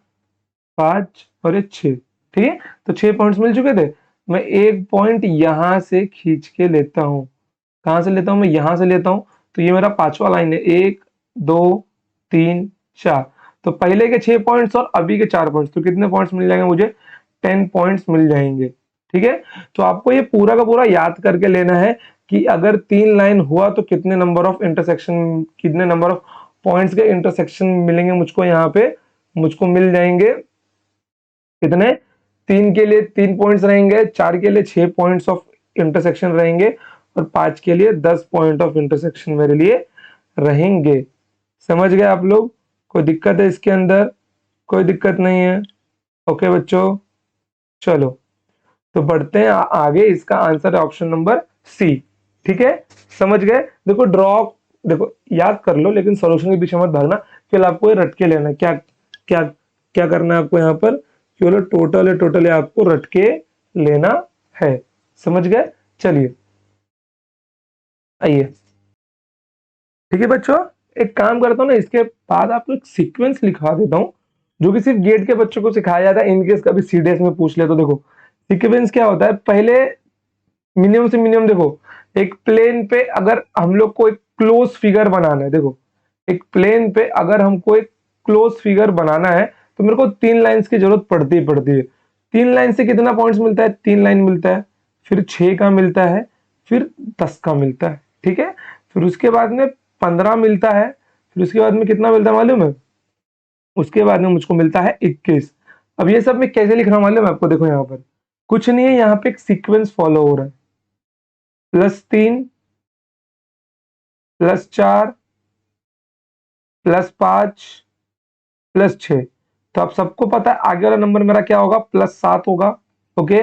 5 और ये 6। ठीक है, तो 6 पॉइंट्स मिल चुके थे। मैं एक पॉइंट यहां से खींच के लेता हूं। कहां से लेता हूं? मैं यहां से लेता हूं। तो ये मेरा पांचवा लाइन है, 1, 2, 3, 4। तो पहले के 6 पॉइंट्स और अभी के 4 पॉइंट्स, तो कितने पॉइंट्स मिल जाएंगे मुझे? 10 पॉइंट्स मिल जाएंगे। ठीक है, तो आपको ये पूरा का पूरा याद करके लेना है कि अगर 3 लाइन हुआ तो कितने नंबर ऑफ इंटरसेक्शन, कितने नंबर ऑफ पॉइंट्स के इंटरसेक्शन मिलेंगे मुझको यहाँ पे। मुझको मिल जाएंगे कितने? 3 के लिए 3 पॉइंट्स रहेंगे, 4 के लिए 6 पॉइंट्स ऑफ इंटरसेक्शन रहेंगे और 5 के लिए 10 पॉइंट ऑफ इंटरसेक्शन मेरे लिए रहेंगे। समझ गए आप लोग? कोई दिक्कत है इसके अंदर? कोई दिक्कत नहीं है? ओके बच्चों, चलो तो बढ़ते हैं आगे। इसका आंसर है ऑप्शन नंबर सी। ठीक है, समझ गए? देखो ड्रॉ, देखो याद कर लो लेकिन सॉल्यूशन के पीछे मत भागना। फिर आपको ये रट के लेना है। क्या क्या क्या करना है आपको यहाँ पर? केवल टोटल आपको रट के लेना है। समझ गए? चलिए आइए। ठीक है बच्चों, एक काम करता हूँ ना, इसके बाद आपको एक सीक्वेंस लिखवा देता हूँ जो कि सिर्फ गेट के बच्चों को सिखाया जाता है। इनकेस कभी सीडीएस में पूछ ले तो देखो सीक्वेंस क्या होता है। पहले मिनिमम से मिनिमम देखो, एक प्लेन पे अगर हम लोग को एक क्लोज फिगर बनाना है, देखो एक प्लेन पे अगर हमको एक क्लोज फिगर बनाना है तो मेरे को 3 लाइंस की जरूरत पड़ती है। 3 लाइन से कितना पॉइंट्स मिलता है? 3 लाइन मिलता है, फिर 6 का मिलता है, फिर 10 का मिलता है। ठीक है, फिर उसके बाद में 15 मिलता है, फिर उसके बाद में कितना मिलता है मालूम है? उसके बाद में मुझको मिलता है 21। अब ये सब मैं कैसे लिख रहा हूं मालूम है आपको? देखो यहाँ पर कुछ नहीं है, यहाँ पे एक सीक्वेंस फॉलो हो रहा है। +3, +4, +5, +6। तो आप सबको पता है आगे वाला नंबर मेरा क्या होगा? +7 होगा। ओके,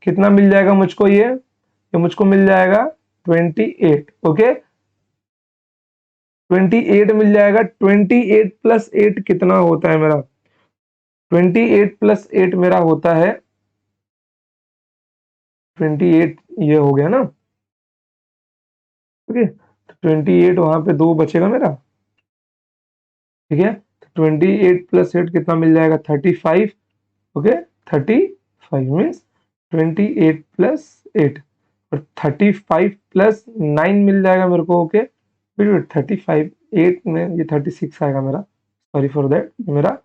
कितना मिल जाएगा मुझको? ये मुझको मिल जाएगा 28। ओके, 28 मिल जाएगा। 28 + 8 कितना होता है मेरा? 28 + 8 मेरा होता है 28। ये हो गया ना? ओके, तो 28 वहां पे 2 बचेगा मेरा। ठीक है, 28 + 8 कितना मिल जाएगा? 35। ओके, 35 मीन्स 28 + 8 और 35 + 9 मिल जाएगा मेरे को। ओके, फिर 35 8 में ये 36 आएगा मेरा। सॉरी फॉर दैट, मेरा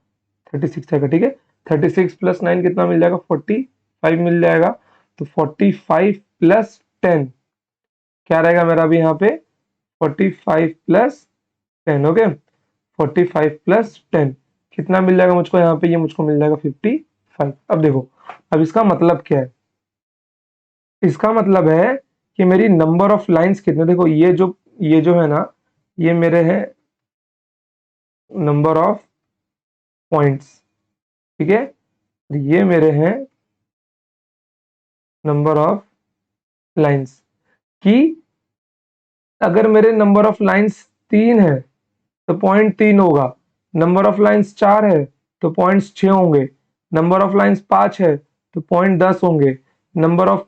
36 आएगा। ठीक है, 36 + 9 कितना मिल जाएगा? 45 मिल जाएगा। तो 45 + 10 क्या रहेगा मेरा अभी यहाँ पे? 45 + 10। ओके, 45 + 10 कितना मिल जाएगा मुझको यहाँ पे? ये मुझको मिल जाएगा 55। अब देखो, अब इसका मतलब क्या है? इसका मतलब है कि मेरी नंबर ऑफ लाइंस कितने, देखो ये जो है ना, ये मेरे हैं नंबर ऑफ पॉइंट्स। ठीक है, ये मेरे हैं नंबर ऑफ लाइंस। कि अगर मेरे नंबर ऑफ लाइंस 3 है तो पॉइंट 3 होगा। नंबर ऑफ लाइंस 4 है तो पॉइंट्स 6 होंगे। नंबर ऑफ लाइंस 5 है तो पॉइंट 10 होंगे। नंबर ऑफ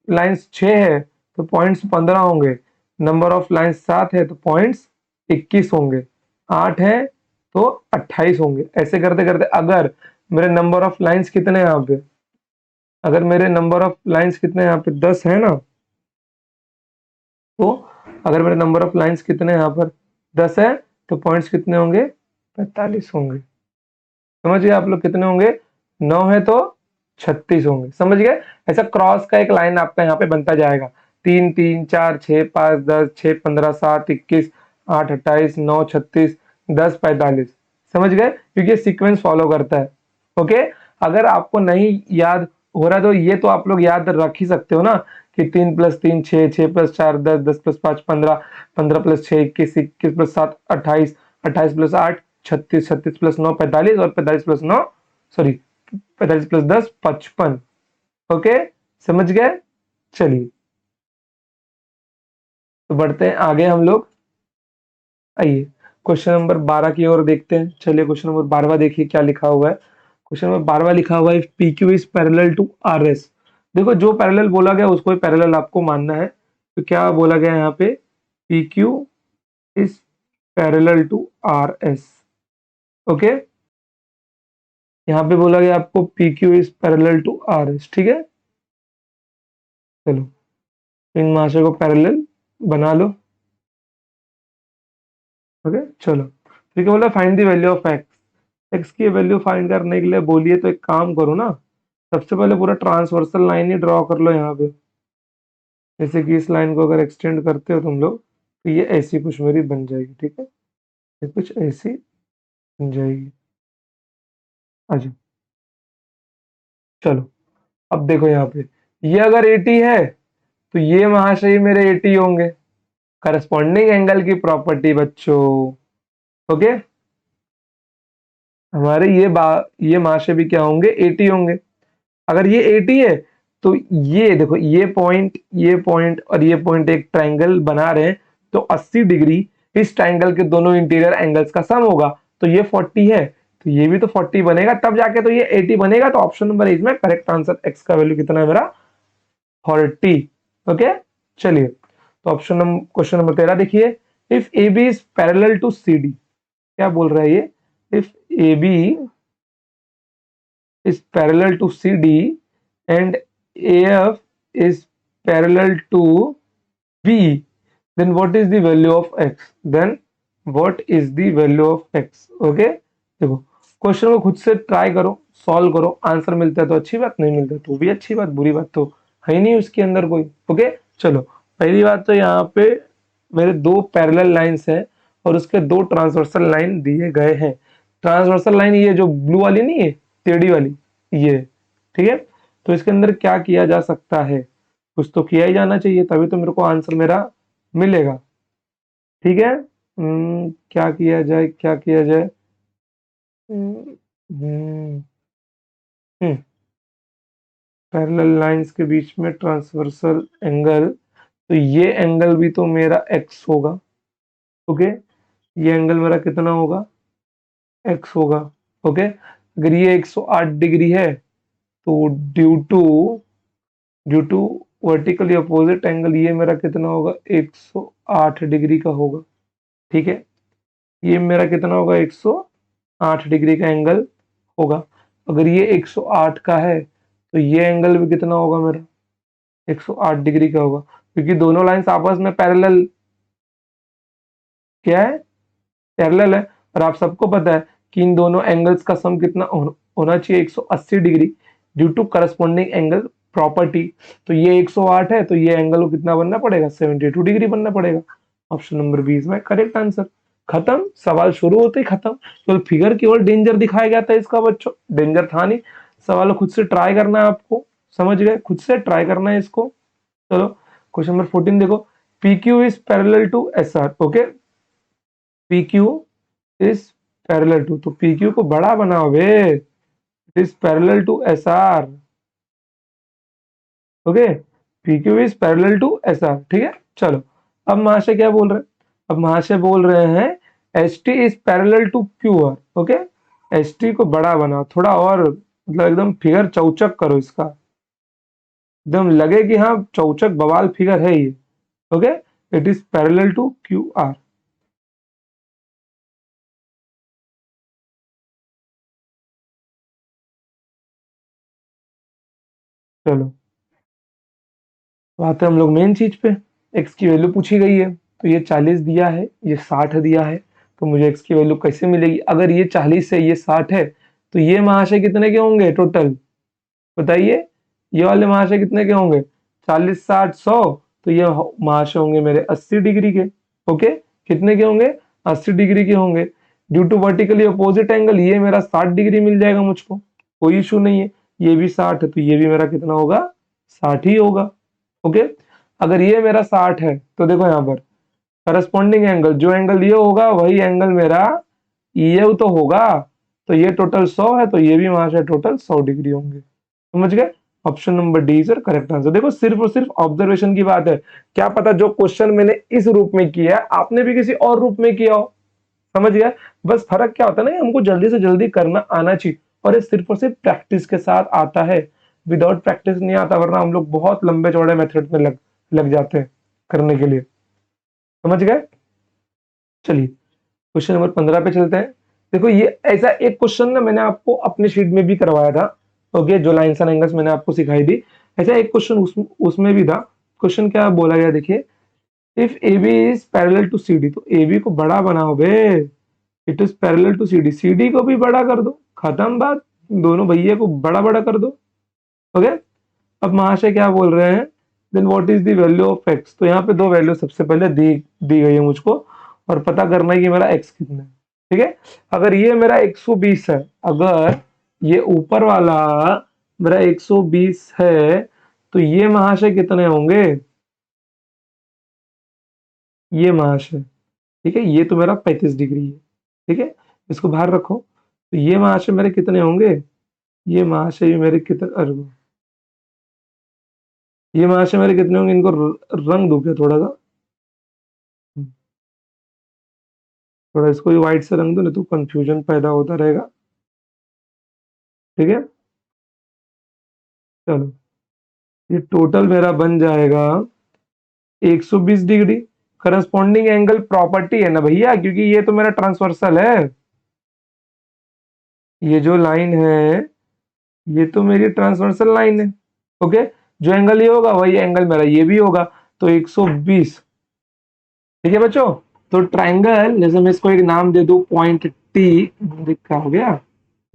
लाइंस 6 है तो पॉइंट्स 15 होंगे। नंबर ऑफ लाइंस 7 है तो पॉइंट्स 21 होंगे। 8 है तो 28 होंगे। ऐसे करते करते अगर मेरे नंबर ऑफ लाइंस कितने हैं यहाँ पे, अगर मेरे नंबर ऑफ लाइंस कितने यहाँ पे 10 है ना, तो अगर मेरे नंबर ऑफ लाइंस कितने यहाँ पर 10 है तो पॉइंट्स कितने होंगे? 45 होंगे। समझ गए आप लोग? कितने होंगे? 9 है तो 36 होंगे। समझ गए? ऐसा क्रॉस का एक लाइन आपका यहाँ पे बनता जाएगा। 3 3 4 6 5 10 6 15 7 21 8 28 9 36 10 45। समझ गए? क्योंकि ये सीक्वेंस फॉलो करता है। ओके, अगर आपको नहीं याद हो रहा तो ये तो आप लोग याद रख ही सकते हो ना कि 3 + 3 6, 6 + 4 10, 10 + 5 15, 15 + 6 21, 21 + 7 28, 28 + 8 36, 36 + 9 45 और 45 + 9 सॉरी 45 + 10 55। ओके, समझ गए? चलिए तो बढ़ते हैं आगे हम लोग। आइए क्वेश्चन नंबर 12 की ओर देखते हैं। चलिए क्वेश्चन नंबर 12 देखिए क्या लिखा हुआ है। क्वेश्चन नंबर 12 लिखा हुआ है if P Q is parallel to R S. देखो जो पैरेलल बोला गया उसको ही पैरेलल आपको मानना है। तो क्या बोला गया यहाँ पे, P Q is parallel to R S. Okay, यहाँ पे बोला गया आपको P Q is parallel to R S, ठीक है। चलो इन महाशय को पैरेलल बना लो। ओके चलो, ठीक है। बोला find the value of x. X की वैल्यू फाइंड करने के लिए बोलिए तो एक काम करो ना, सबसे पहले पूरा ट्रांसवर्सल लाइन ही ड्रॉ कर लो यहाँ पे। जैसे कि इस लाइन को अगर एक्सटेंड करते हो तुम लोग तो ये ऐसी कुछ मेरी बन जाएगी, ठीक है। ये कुछ ऐसी बन जाएगी। अच्छा चलो, अब देखो यहाँ पे, ये अगर 80 है तो ये महाशय मेरे 80 होंगे। करस्पॉन्डिंग एंगल की प्रॉपर्टी बच्चों। ओके, हमारे ये महाशय भी क्या होंगे, 80 होंगे। अगर ये 80 है तो ये देखो, ये पॉइंट और ये पॉइंट एक ट्रायंगल बना रहे हैं, तो 80 डिग्री इस ट्रायंगल के दोनों इंटीरियर एंगल्स का सम होगा। तो ये 40 है तो ये भी तो 40 बनेगा, तब जाके तो ये 80 बनेगा। तो ऑप्शन नंबर इज में करेक्ट आंसर, एक्स का वैल्यू कितना है मेरा, 40। ओके चलिए, तो ऑप्शन नंबर, क्वेश्चन नंबर 13 देखिए, if A B is parallel to C D. क्या बोल रहा है ये, if A B is parallel to CD and AF is parallel to B, then what is the value of X? Then what is the value of X? Okay, देखो question को खुद से try करो, सॉल्व करो, answer मिलता है तो अच्छी बात, नहीं मिलता तो भी अच्छी बात, बुरी बात तो है ही नहीं उसके अंदर कोई। ओके चलो, पहली बात तो यहाँ पे मेरे दो पैरेलल लाइंस हैं और उसके दो ट्रांसवर्सल लाइन दिए गए हैं। ट्रांसवर्सल लाइन ये जो ब्लू वाली नहीं है, टेढ़ी वाली, ये, ठीक है। तो इसके अंदर क्या किया जा सकता है, कुछ तो किया ही जाना चाहिए, तभी तो मेरे को आंसर मेरा मिलेगा, ठीक है। क्या किया जाए, क्या किया जाए। पैरेलल लाइंस के बीच में ट्रांसवर्सल एंगल, तो ये एंगल भी तो मेरा एक्स होगा। ओके, ये एंगल मेरा कितना होगा, एक्स होगा। ओके, अगर ये 108 डिग्री है तो due to vertically opposite angle ये मेरा कितना होगा, 108 डिग्री का होगा, ठीक है। ये मेरा कितना होगा, 108 डिग्री का एंगल होगा। अगर ये 108 का है तो ये एंगल भी कितना होगा मेरा, 108 डिग्री का होगा, क्योंकि दोनों लाइंस आपस में पैरेलल, क्या है, पैरेलल है। और आप सबको पता है कि इन दोनों एंगल्स का सम कितना होना चाहिए, 180 degree, due to corresponding angle property. तो ये 108 है तो ये एंगल को कितना बनना पड़ेगा, 72 डिग्री बनना पड़ेगा। ऑप्शन नंबर 20 में करेक्ट आंसर। खत्म, सवाल शुरू होते ही खत्म। केवल फिगर केवल डेंजर दिखाया गया था इसका बच्चों, डेंजर था नहीं। सवाल खुद से ट्राई करना है आपको, समझ गए, खुद से ट्राई करना है इसको। चलो क्वेश्चन नंबर 14 देखो, P Q is parallel to S R. Okay, P Q is parallel to, तो पी क्यू को बड़ा बनाओ बे, it is parallel to S R. Okay, P Q is parallel to S R, ठीक है। चलो अब महाशय क्या बोल रहे हैं, अब महाशय बोल रहे हैं S T is parallel to Q R. Okay, S T को बड़ा बनाओ थोड़ा और, मतलब एकदम फिगर चौचक करो इसका, एकदम लगे कि हाँ चौचक बवाल फिगर है ये। Okay, it is parallel to Q R. चलो तो आते हैं हम लोग मेन चीज पे। एक्स की वैल्यू पूछी गई है, तो ये 40 दिया है, ये 60 दिया है, तो मुझे एक्स की वैल्यू कैसे मिलेगी। अगर ये 40 है ये 60 है तो ये महाशय कितने के होंगे टोटल, बताइए। ये वाले महाशय कितने के होंगे, 40 60 100, तो ये महाशय होंगे मेरे 80 डिग्री के। ओके, कितने के होंगे, 80 डिग्री के होंगे। Due to vertically opposite angle ये मेरा 60 डिग्री मिल जाएगा मुझको, कोई इशू नहीं है। ये भी 60 है तो ये भी मेरा कितना होगा, 60 ही होगा। ओके, अगर ये मेरा 60 है तो देखो यहाँ पर करस्पॉन्डिंग एंगल, जो एंगल ये होगा वही एंगल मेरा ये तो होगा। तो ये टोटल 100 है तो ये भी वहां से टोटल 100 डिग्री होंगे, समझ गए। Option number D is correct answer. देखो सिर्फ और सिर्फ ऑब्जर्वेशन की बात है, क्या पता जो क्वेश्चन मैंने इस रूप में किया है आपने भी किसी और रूप में किया हो, समझ गया। बस फर्क क्या होता है ना, हमको जल्दी से जल्दी करना आना चाहिए, और ये सिर्फ और सिर्फ प्रैक्टिस के साथ आता है, विदाउट प्रैक्टिस नहीं आता, वरना हम लोग बहुत लंबे चौड़े मेथड में लग जाते हैं करने के लिए, समझ गए। चलिए क्वेश्चन नंबर 15 पे चलते हैं। देखो ये ऐसा एक क्वेश्चन ना मैंने आपको अपने शीट में भी करवाया था, ओके, जो लाइन्स एंड एंगल्स मैंने आपको सिखाई थी, ऐसा एक क्वेश्चन उसमें भी था। क्वेश्चन क्या बोला गया देखिए, if A B is parallel to C D, तो ए बी को बड़ा बनाओ बे, it is parallel to C D, C D को भी बड़ा कर दो, खत्म बात, दोनों भैया को बड़ा बड़ा कर दो, ओके। अब महाशय क्या बोल रहे हैं, then what is the value of x, तो यहाँ पे दो वैल्यू सबसे पहले दी गई है मुझको, और पता करना है कि मेरा एक्स कितना है, ठीक है। अगर ये मेरा 120 है, अगर ये ऊपर वाला मेरा 120 है, तो ये महाशय कितने होंगे, ये महाशय, ठीक है, ये तो मेरा 35 डिग्री है, ठीक है, इसको बाहर रखो, तो ये महाशय मेरे कितने होंगे, ये महाशय भी मेरे कितने, अरे ये महाशय मेरे कितने होंगे, इनको रंग दो क्या थोड़ा सा, थोड़ा इसको भी व्हाइट से रंग दो, नहीं तो कंफ्यूजन पैदा होता रहेगा, ठीक है। चलो ये टोटल मेरा बन जाएगा 120 डिग्री, करस्पॉन्डिंग एंगल प्रॉपर्टी है ना भैया, क्योंकि ये तो मेरा ट्रांसवर्सल है, ये जो लाइन है ये तो मेरी ट्रांसवर्सल लाइन है, ओके। जो एंगल ये होगा वही एंगल मेरा ये भी होगा, तो 120, ठीक है बच्चों। तो ट्राइंगल, जैसे मैं इसको एक नाम दे दूं पॉइंट टी, क्या हो गया,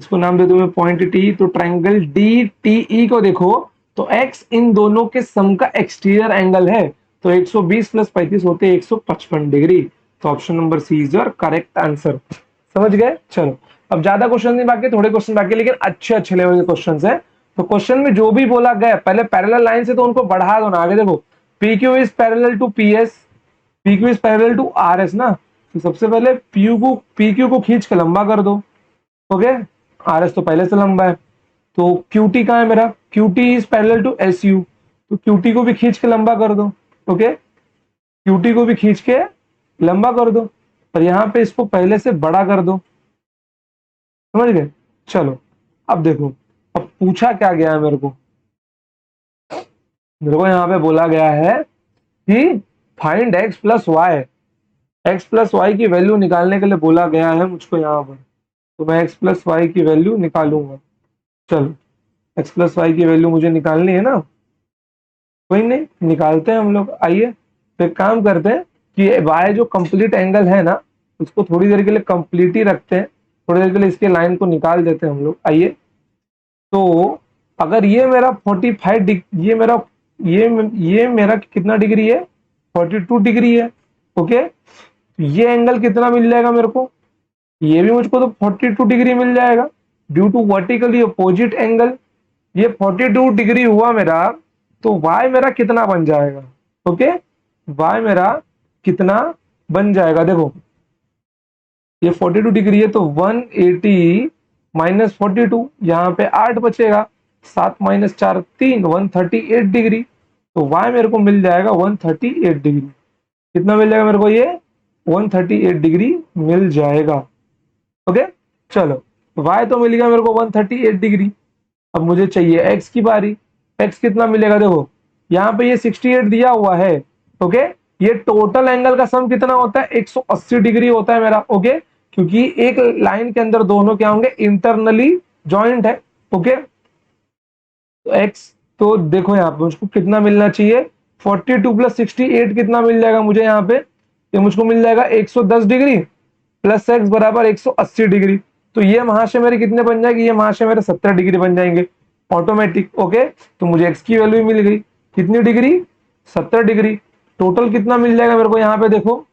इसको नाम दे दूं मैं पॉइंट टी, तो ट्राइंगल डी टी ई को देखो, तो एक्स इन दोनों के सम का एक्सटीरियर एंगल है, तो 120 प्लस 35 होते 155 डिग्री, तो option number C is your correct answer, समझ गए। चलो अब ज्यादा क्वेश्चन नहीं बाकी, थोड़े क्वेश्चन बाकी, लेकिन अच्छे अच्छे लेवल के क्वेश्चन है। तो क्वेश्चन में जो भी बोला गया पहले पैरेलल लाइन से, तो उनको बढ़ा दो ना आगे, देखो P Q is parallel to P S, P Q is parallel to R S ना, तो सबसे पहले पी क्यू को खींच के लंबा कर दो, ओके, आर एस तो पहले से लंबा है, तो क्यू टी कहाँ है मेरा, Q T is parallel to S U, तो क्यू टी को भी खींच के लंबा कर दो, ओके, क्यू टी को भी खींच के लंबा कर दो, और यहाँ पे इसको पहले से बड़ा कर दो, समझ गए। चलो अब देखो, अब पूछा क्या गया है मेरे को यहाँ पे बोला गया है कि find x plus y, x plus y की वैल्यू निकालने के लिए बोला गया है मुझको यहाँ पर, तो मैं एक्स प्लस वाई की वैल्यू निकालूंगा। चलो एक्स प्लस वाई की वैल्यू मुझे निकालनी है ना, कोई नहीं निकालते हैं हम लोग, आइए तो एक काम करते हैं कि वाई जो कंप्लीट एंगल है ना, उसको थोड़ी देर के लिए कंप्लीट ही रखते हैं, थोड़ी देर के लिए इसके लाइन को निकाल देते हैं हम लोग, आइए। तो अगर ये मेरा 45 डिग्री, ये मेरा कितना डिग्री है, 42 डिग्री है, ओके, ये एंगल कितना मिल जाएगा मेरे को, ये भी मुझको तो 42 डिग्री मिल जाएगा, due to vertically opposite angle, ये 42 डिग्री हुआ मेरा, तो y मेरा कितना बन जाएगा, ओके, y मेरा कितना बन जाएगा, देखो ये 42 डिग्री है, तो 180 माइनस 42, यहाँ पे 8 बचेगा, 7 माइनस 4 3, 138 डिग्री, तो y मेरे को मिल जाएगा 138 डिग्री, कितना मिल जाएगा मेरे को, ये 138 डिग्री मिल जाएगा, ओके। चलो y तो मिल गया मेरे को 138 डिग्री, अब मुझे चाहिए x की बारी, x कितना मिलेगा, देखो यहाँ पे ये 68 दिया हुआ है, ओके, ये टोटल एंगल का सम कितना होता है, 180 डिग्री होता है मेरा, ओके, क्योंकि एक लाइन के अंदर दोनों क्या होंगे, इंटरनली जॉइंट है, ओके। तो x, तो देखो यहाँ पे मुझको कितना मिलना चाहिए, 42 प्लस 68 कितना मिल जाएगा मुझे यहाँ पे, ये मुझको मिल जाएगा 110 डिग्री प्लस x बराबर 180 डिग्री, तो ये महाशय मेरे कितने बन जाएंगे, ये महाशय मेरे 70 डिग्री बन जाएंगे ऑटोमेटिक, ओके। तो मुझे x की वैल्यू मिल गई कितनी डिग्री, 70 डिग्री, टोटल कितना मिल जाएगा मेरे को यहाँ पे, देखो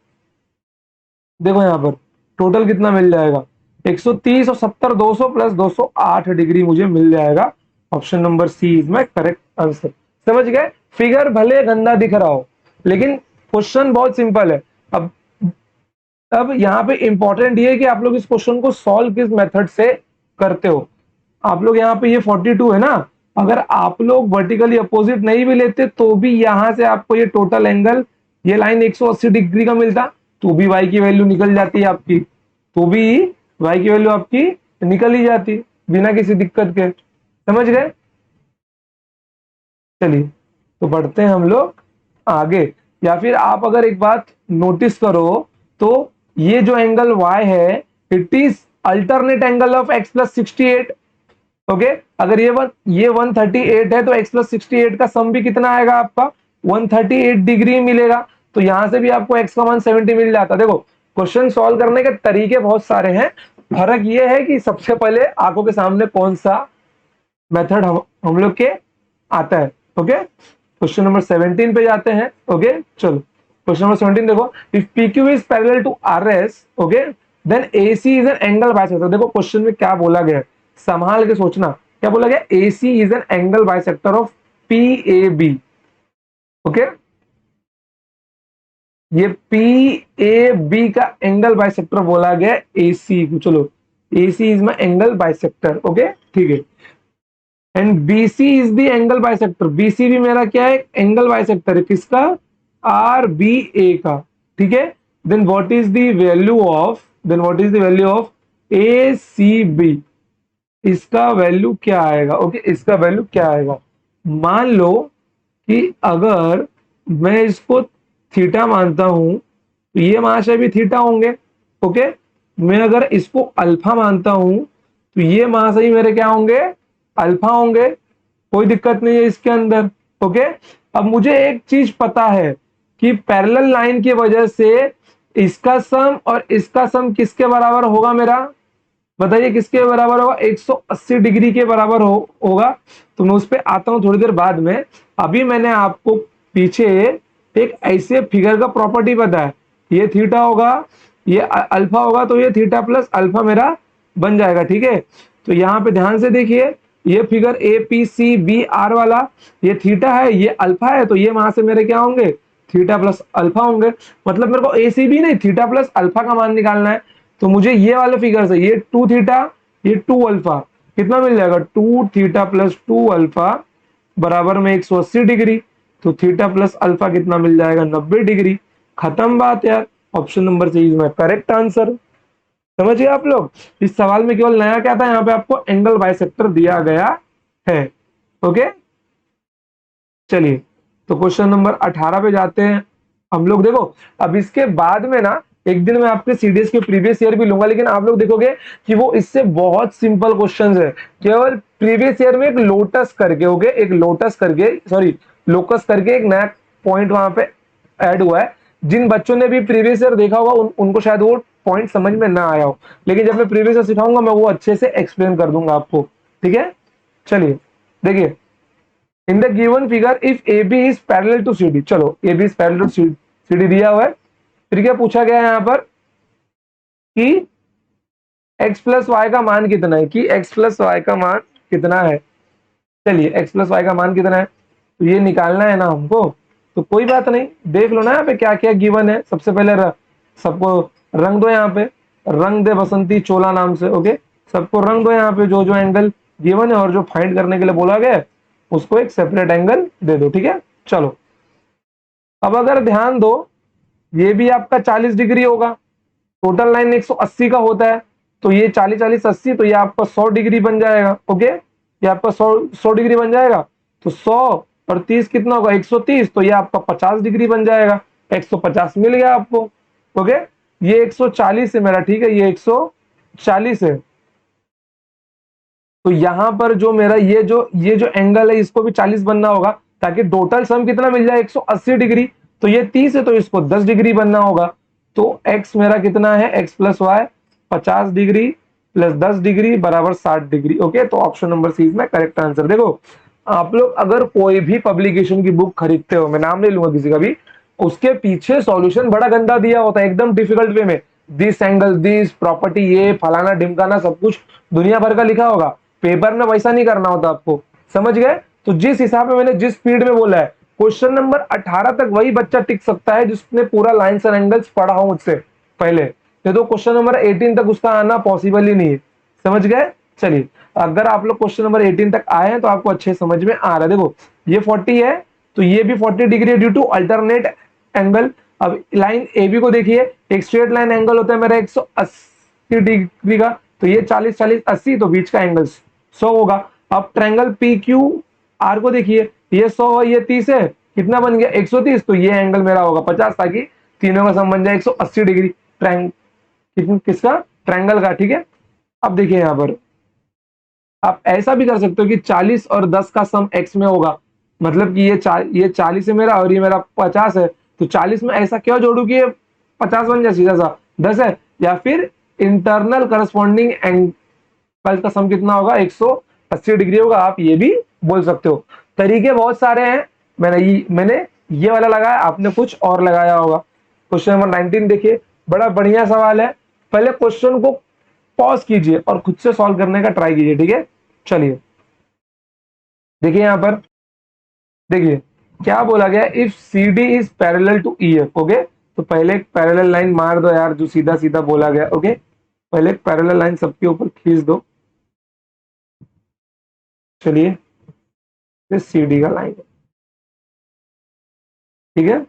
देखो यहाँ पर टोटल कितना मिल जाएगा, 130 और 70 200 प्लस 208 डिग्री मुझे मिल जाएगा, option number C is my correct answer, समझ गए। फिगर भले गंदा दिख रहा हो, लेकिन क्वेश्चन बहुत सिंपल है। अब यहाँ पे इंपॉर्टेंट ये है कि आप लोग इस क्वेश्चन को सॉल्व किस मेथड से करते हो। आप लोग यहाँ पे ये 42 है ना, अगर आप लोग वर्टिकली अपोजिट नहीं भी लेते तो भी यहां से आपको ये टोटल एंगल, ये लाइन 180 डिग्री का मिलता, तो भी y की वैल्यू निकल जाती है आपकी, तो भी y की वैल्यू आपकी निकल ही जाती बिना किसी दिक्कत के। समझ गए? चलिए तो बढ़ते हैं हम लोग आगे। या फिर आप अगर एक बात नोटिस करो तो ये जो एंगल y है it is alternate angle of x plus 68। Okay, अगर ये 138 है तो x प्लस 68 का सम भी कितना आएगा आपका 138 डिग्री मिलेगा। तो यहां से भी आपको x का मान 70 मिल जाता। देखो क्वेश्चन सॉल्व करने के तरीके बहुत सारे हैं, फर्क ये है कि सबसे पहले आंखों के सामने कौन सा मेथड हम लोग के आता है। ओके, क्वेश्चन नंबर 17 पे जाते हैं। ओके चलो, क्वेश्चन नंबर 17 देखो, if PQ is parallel to RS, okay, then AC is an angle bisector. देखो क्वेश्चन में क्या बोला गया है, संभाल के सोचना। क्या बोला गया? AC is an angle bisector of PAB। Okay, ये PAB का एंगल बाइसेक्टर बोला गया AC को। चलो, AC is my angle bisector. Okay ठीक है, and BC is the angle bisector. BC भी मेरा क्या है? एंगल बाइसेक्टर है। किसका? RBA का। ठीक है, then what is the value of ACB? इसका वैल्यू क्या आएगा? ओके, इसका वैल्यू क्या आएगा? मान लो कि अगर मैं इसको थीटा मानता हूं तो ये महाशय भी थीटा होंगे। ओके, मैं अगर इसको अल्फा मानता हूं तो ये महाशय मेरे क्या होंगे? अल्फा होंगे। कोई दिक्कत नहीं है इसके अंदर। ओके, अब मुझे एक चीज पता है कि पैरेलल लाइन की वजह से इसका सम और इसका सम किसके बराबर होगा मेरा? बताइए किसके बराबर होगा? 180 डिग्री के बराबर होगा। तो मैं उस पर आता हूं थोड़ी देर बाद में। अभी मैंने आपको पीछे एक ऐसे फिगर का प्रॉपर्टी बताया, ये थीटा होगा, ये अल्फा होगा, तो ये थीटा प्लस अल्फा मेरा बन जाएगा। ठीक है, तो यहाँ पे ध्यान से देखिए, ये फिगर APCBR वाला, ये थीटा है, ये अल्फा है, तो ये वहां से मेरे क्या होंगे? थीटा प्लस अल्फा होंगे। मतलब मेरे को ACB नहीं, थीटा प्लस अल्फा का मान निकालना है। तो मुझे ये वाले फिगर से ये 2 थीटा, ये 2 अल्फा, कितना मिल जाएगा? 2 थीटा प्लस 2 अल्फा बराबर में 180 डिग्री। तो थीटा प्लस अल्फा कितना मिल जाएगा? 90 डिग्री। खत्म बात यार। Option number C is my correct answer. समझिए आप लोग, इस सवाल में केवल नया क्या था, यहाँ पे आपको एंगल बाइसेक्टर दिया गया है। ओके चलिए, तो क्वेश्चन नंबर 18 पे जाते हैं हम लोग। देखो अब इसके बाद में ना एक दिन मैं आपके CDS के प्रीवियस ईयर भी लूंगा, लेकिन आप लोग देखोगे कि वो इससे बहुत सिंपल क्वेश्चंस है। केवल प्रीवियस ईयर में एक लोटस करके, ओके, एक लोटस करके, सॉरी लोकस करके एक नया पॉइंट वहां पे ऐड हुआ है। जिन बच्चों ने भी प्रीवियस ईयर देखा होगा उनको शायद वो पॉइंट समझ में ना आया हो, लेकिन जब मैं प्रीवियस ईयर सिखाऊंगा मैं वो अच्छे से एक्सप्लेन कर दूंगा आपको। ठीक है, चलिए देखिए, in the given figure if AB is parallel to CD। चलो, AB is parallel to CD दिया हुआ है। फिर क्या पूछा गया है यहाँ पर कि x प्लस वाई का मान कितना है, कि x प्लस वाई का मान कितना है। चलिए, x प्लस वाई का मान कितना है तो ये निकालना है ना हमको। तो कोई बात नहीं, देख लो ना यहाँ पे क्या क्या गिवन है। सबसे पहले सबको रंग दो, यहाँ पे रंग दे बसंती चोला नाम से। ओके, सबको रंग दो यहाँ पे जो जो एंगल गिवन है और जो फाइंड करने के लिए बोला गया है उसको एक सेपरेट एंगल दे दो। ठीक है, चलो अब अगर ध्यान दो, ये भी आपका 40 डिग्री होगा। टोटल लाइन 180 का होता है, तो ये 40 40 80, तो ये आपका 100 डिग्री बन जाएगा। ओके, ये आपका 100 डिग्री बन जाएगा। तो 100 और 30 कितना होगा? 130, तो ये आपका 50 डिग्री बन जाएगा। 150 मिल गया आपको। ओके, ये 140 है मेरा। ठीक है, ये 140 है। तो यहां पर जो मेरा ये जो एंगल है इसको भी 40 बनना होगा, ताकि टोटल सम कितना मिल जाए? 180 डिग्री। तो ये 30 है तो इसको 10 डिग्री बनना होगा। तो x मेरा कितना है? x plus y 50 degree plus 10 degree बराबर 60 डिग्री। ओके, तो ऑप्शन नंबर सी में करेक्ट आंसर। देखो आप लोग अगर कोई भी पब्लिकेशन की बुक खरीदते हो, मैं नाम नहीं लूंगा किसी का भी, उसके पीछे सॉल्यूशन बड़ा गंदा दिया होता है, एकदम डिफिकल्ट वे में। दिस एंगल, दिस प्रॉपर्टी, ये फलाना ढिमकाना सब कुछ दुनिया भर का लिखा होगा। पेपर में वैसा नहीं करना होता आपको। समझ गए? तो जिस हिसाब में मैंने जिस स्पीड में बोला है, क्वेश्चन नंबर 18 तक वही बच्चा टिक सकता है जिसने पूरा लाइन्स एंड एंगल्स पढ़ा हो मुझसे पहले। ये तो क्वेश्चन नंबर 18 तक उसका आना पॉसिबल ही नहीं है। समझ गए? चलिए, अगर आप लोग क्वेश्चन नंबर 18 तक आए हैं तो आपको अच्छे समझ में आ रहा है। देखो ये 40 है तो ये भी 40 डिग्री है ड्यू टू अल्टरनेट एंगल। अब लाइन ए बी को देखिए, एक स्ट्रेट लाइन एंगल होता है मेरा 180 डिग्री का, तो ये 40 40 80, तो बीच का एंगल 100 होगा। अब ट्रायंगल पी क्यू आर को देखिए, ये 100 है ये 30 है, कितना बन गया 130, तो ये एंगल मेरा होगा 50, ताकि तीनों का सम बन जाए 180 डिग्री किसका, ट्रायंगल का। ठीक है, अब देखिए यहां पर आप ऐसा भी कर सकते हो कि 40 और 10 का सम x में होगा, मतलब कि ये 40 है मेरा और ये मेरा 50 है, तो 40 में ऐसा क्यों जोड़ू कि ये 50 बन जाए, सीधा सा 10 है। या फिर इंटरनल करस्पॉन्डिंग एंगल का सम कितना होगा, 180 डिग्री होगा, आप ये भी बोल सकते हो। तरीके बहुत सारे हैं, मैंने ये वाला लगाया, आपने कुछ और लगाया होगा। क्वेश्चन नंबर 19 देखिए, बड़ा बढ़िया सवाल है। पहले क्वेश्चन को पॉज कीजिए और खुद से सॉल्व करने का ट्राई कीजिए। ठीक है, चलिए देखिए यहां पर, देखिए क्या बोला गया, if C D is parallel to E F. Okay, तो पहले एक पैरेलल लाइन मार दो यार, जो सीधा सीधा बोला गया। ओके, पहले एक पैरेलल लाइन सबके ऊपर खींच दो। चलिए, ये सी डी का लाइन है। ठीक है,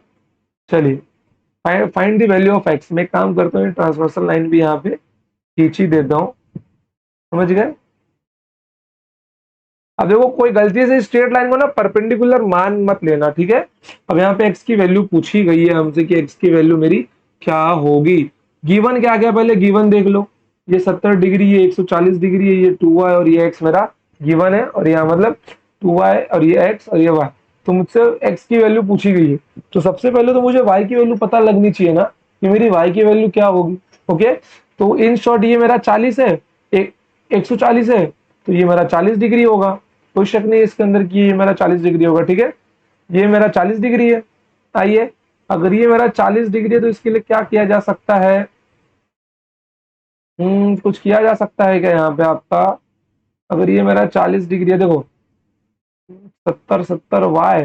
चलिए find the value of x. मैं एक काम करता हूँ, ट्रांसवर्सल लाइन भी यहाँ पे खींच ही देता हूँ, समझ गए। अब देखो, कोई गलती से स्ट्रेट लाइन को ना परपेंडिकुलर मान मत लेना। ठीक है, अब यहाँ पे एक्स की वैल्यू पूछी गई है हमसे कि एक्स की वैल्यू मेरी क्या होगी। गिवन क्या क्या, पहले गिवन देख लो। ये 70 डिग्री, ये 140 डिग्री है, ये 2y और ये x मेरा गिवन है, और यहाँ मतलब 2y और ये x और ये y। तो मुझसे x की वैल्यू पूछी गई है, तो सबसे पहले तो मुझे y की वैल्यू पता लगनी चाहिए ना कि मेरी y की वैल्यू क्या होगी। ओके, तो इन शॉर्ट ये मेरा 40 है, 140 है, तो ये मेरा 40 डिग्री होगा। कोई शक नहीं इसके अंदर कि ये मेरा 40 डिग्री होगा। ठीक है, ये मेरा 40 डिग्री है। आइए, अगर ये मेरा 40 डिग्री है तो इसके लिए क्या किया जा सकता है, कुछ किया जा सकता है क्या यहाँ पे आपका। अगर ये मेरा 40 डिग्री है, देखो 70 70 वाई,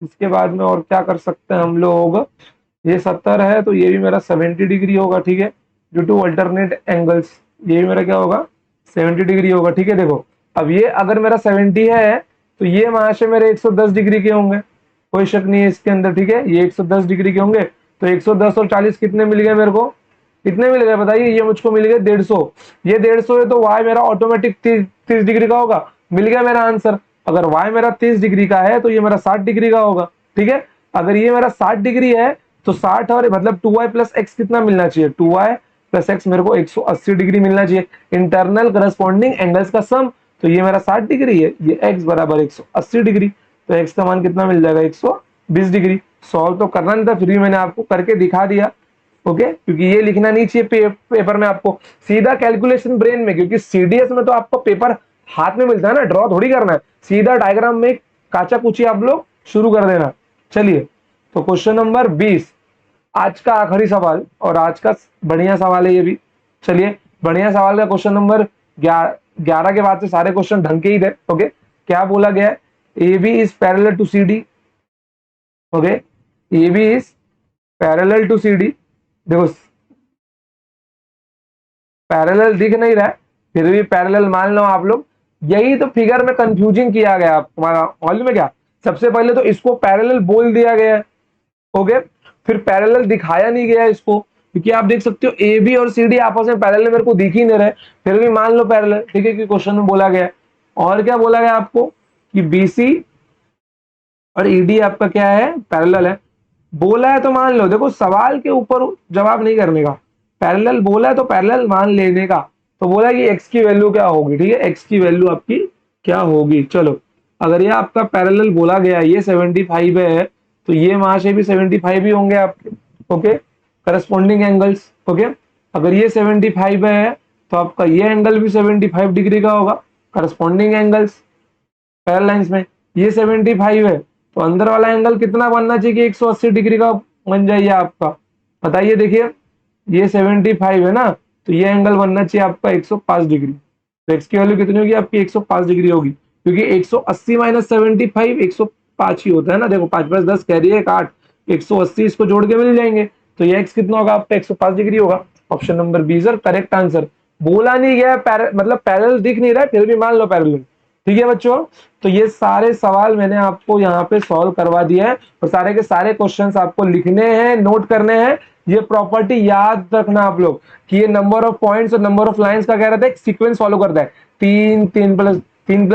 इसके बाद में और क्या कर सकते हैं हम लोग, ये 70 है तो ये भी मेरा 70 डिग्री होगा। ठीक है, ड्यू टू अल्टरनेट एंगल्स, ये भी मेरा क्या होगा 70 डिग्री होगा। ठीक है, देखो अब ये अगर मेरा 70 है तो ये वहां से मेरे 110 डिग्री के होंगे, कोई शक नहीं है इसके अंदर। ठीक है, ये 110 डिग्री के होंगे, तो 110 और 40 कितने मिल गए मेरे को, कितने मिल गए बताइए। ये मुझको मिल गए 150, ये 150 है तो वाई मेरा ऑटोमेटिक 30 डिग्री का होगा। मिल गया मेरा आंसर। अगर वाई मेरा 30 डिग्री का है तो ये मेरा 60 डिग्री का होगा। ठीक है, अगर ये मेरा 60 डिग्री है तो 60 और मतलब 2y प्लस एक्स कितना मिलना चाहिए, 2y प्लस एक्स मेरे को 180 डिग्री मिलना चाहिए, इंटरनल करस्पॉन्डिंग एंगल्स का सम। तो ये मेरा 60 डिग्री है, ये x बराबर 180 डिग्री, तो x का मान कितना मिल जाएगा 120 डिग्री। सॉल्व तो करना नहीं था, फिर भी मैंने आपको करके दिखा दिया। ओके, क्योंकि ये लिखना नहीं चाहिए पेपर में आपको, सीधा कैलकुलेशन ब्रेन में, क्योंकि सीडीएस में तो आपको पेपर हाथ में मिलता है ना, ड्रॉ थोड़ी करना है, सीधा डायग्राम में काचा कुची आप लोग शुरू कर देना। चलिए, तो क्वेश्चन नंबर 20, आज का आखिरी सवाल और आज का बढ़िया सवाल है ये भी। चलिए, बढ़िया सवाल का क्वेश्चन नंबर 11 के बाद से सारे क्वेश्चन ढंग के ही थे। ओके, क्या बोला गया है, A B is parallel to C D. Okay, A B is parallel to C D. देखो पैरेलल दिख नहीं रहा है, फिर भी पैरेलल मान लो आप लोग। यही तो फिगर में कंफ्यूजिंग किया गया तुम्हारा, मालूम है क्या। सबसे पहले तो इसको पैरेलल बोल दिया गया है। ओके, फिर पैरेलल दिखाया नहीं गया इसको, क्योंकि आप देख सकते हो ए बी और सी डी आपस में पैरेलल मेरे को दिख ही नहीं रहे, फिर भी मान लो पैरेलल। ठीक है, कि क्वेश्चन में बोला गया है। और क्या बोला गया आपको कि बीसी और ईडी आपका क्या है, पैरेलल है। बोला है तो मान लो, देखो सवाल के ऊपर जवाब नहीं करने का, पैरेलल बोला है तो पैरेलल मान लेने का। तो बोला कि एक्स की वैल्यू क्या होगी। ठीक है, एक्स की वैल्यू आपकी क्या होगी। चलो, अगर ये आपका पैरेलल बोला गया है, ये 75 है, तो ये वहां से भी 75 ही होंगे आपके। Okay, corresponding angles. ओके, अगर ये 75 है तो आपका ये एंगल भी 75 डिग्री का होगा, करस्पॉन्डिंग एंगल्स पैरेलल लाइंस में। ये 75 है तो अंदर वाला एंगल कितना बनना चाहिए कि 180 डिग्री का बन जाइए आपका, बताइए। देखिए ये 75 है ना, तो ये एंगल बनना चाहिए आपका 105 डिग्री। तो एक्स की वैल्यू कितनी होगी आपकी 105 डिग्री होगी, क्योंकि 180 माइनस 75 105 ही होता है ना। देखो 5 प्लस 10 कह रही है 8, 180 इसको जोड़ के मिल जाएंगे, तो ये एक्स कितना होगा आपका 105 डिग्री होगा। Option number B is correct answer. बोला नहीं गया मतलब पैरेलल दिख नहीं रहा है, फिर भी मान लो पैरेलल। ठीक है बच्चों, तो ये सारे सवाल मैंने आपको यहाँ पे सॉल्व करवा दिया है, और सारे के सारे क्वेश्चंस आपको लिखने हैं, नोट करने हैं। ये प्रॉपर्टी याद रखना आप लोग कि ये नंबर ऑफ पॉइंट्स और नंबर ऑफ लाइंस का कह रहा था, एक सीक्वेंस फॉलो करता है। 3 3 प्लस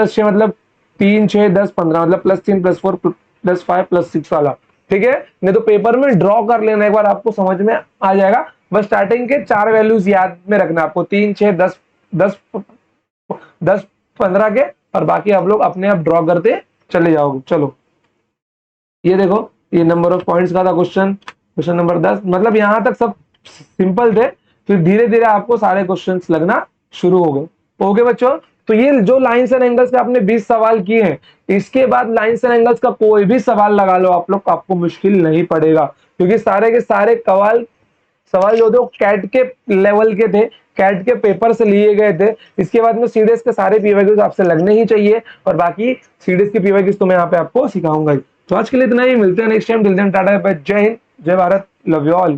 6 मतलब 3 6 10 15, मतलब +3 +4 +5 +6 वाला। ठीक है, नहीं तो पेपर में ड्रॉ कर लेना, एक बार आपको समझ में आ जाएगा। बस स्टार्टिंग के 4 वैल्यूज याद में रखना आपको, 3 6 10 10 10 15 के, और बाकी आप लोग अपने आप ड्रॉ करते चले जाओगे। चलो ये देखो, ये नंबर ऑफ पॉइंट्स का था क्वेश्चन, क्वेश्चन नंबर 10। मतलब यहां तक सब सिंपल थे, फिर धीरे धीरे आपको सारे क्वेश्चंस लगना शुरू हो गए। ओके बच्चों, तो ये जो लाइंस एंड एंगल्स के आपने 20 सवाल किए हैं, इसके बाद लाइंस एंड एंगल्स का कोई भी सवाल लगा लो आप लोग, आपको मुश्किल नहीं पड़ेगा, क्योंकि सारे के सारे सवाल जो थे वो कैट के लेवल के थे, कैट के पेपर से लिए गए थे। इसके बाद में सीडीएस के सारे पीवाईक्यूज आपसे लगने ही चाहिए, और बाकी सीडीएस के पीवाईक्यूज तो मैं यहाँ पे आपको सिखाऊंगा ही। तो आज के लिए इतना ही, मिलते हैं next time. Till then tata bye bye, जय हिंद, जय भारत, लव यू ऑल।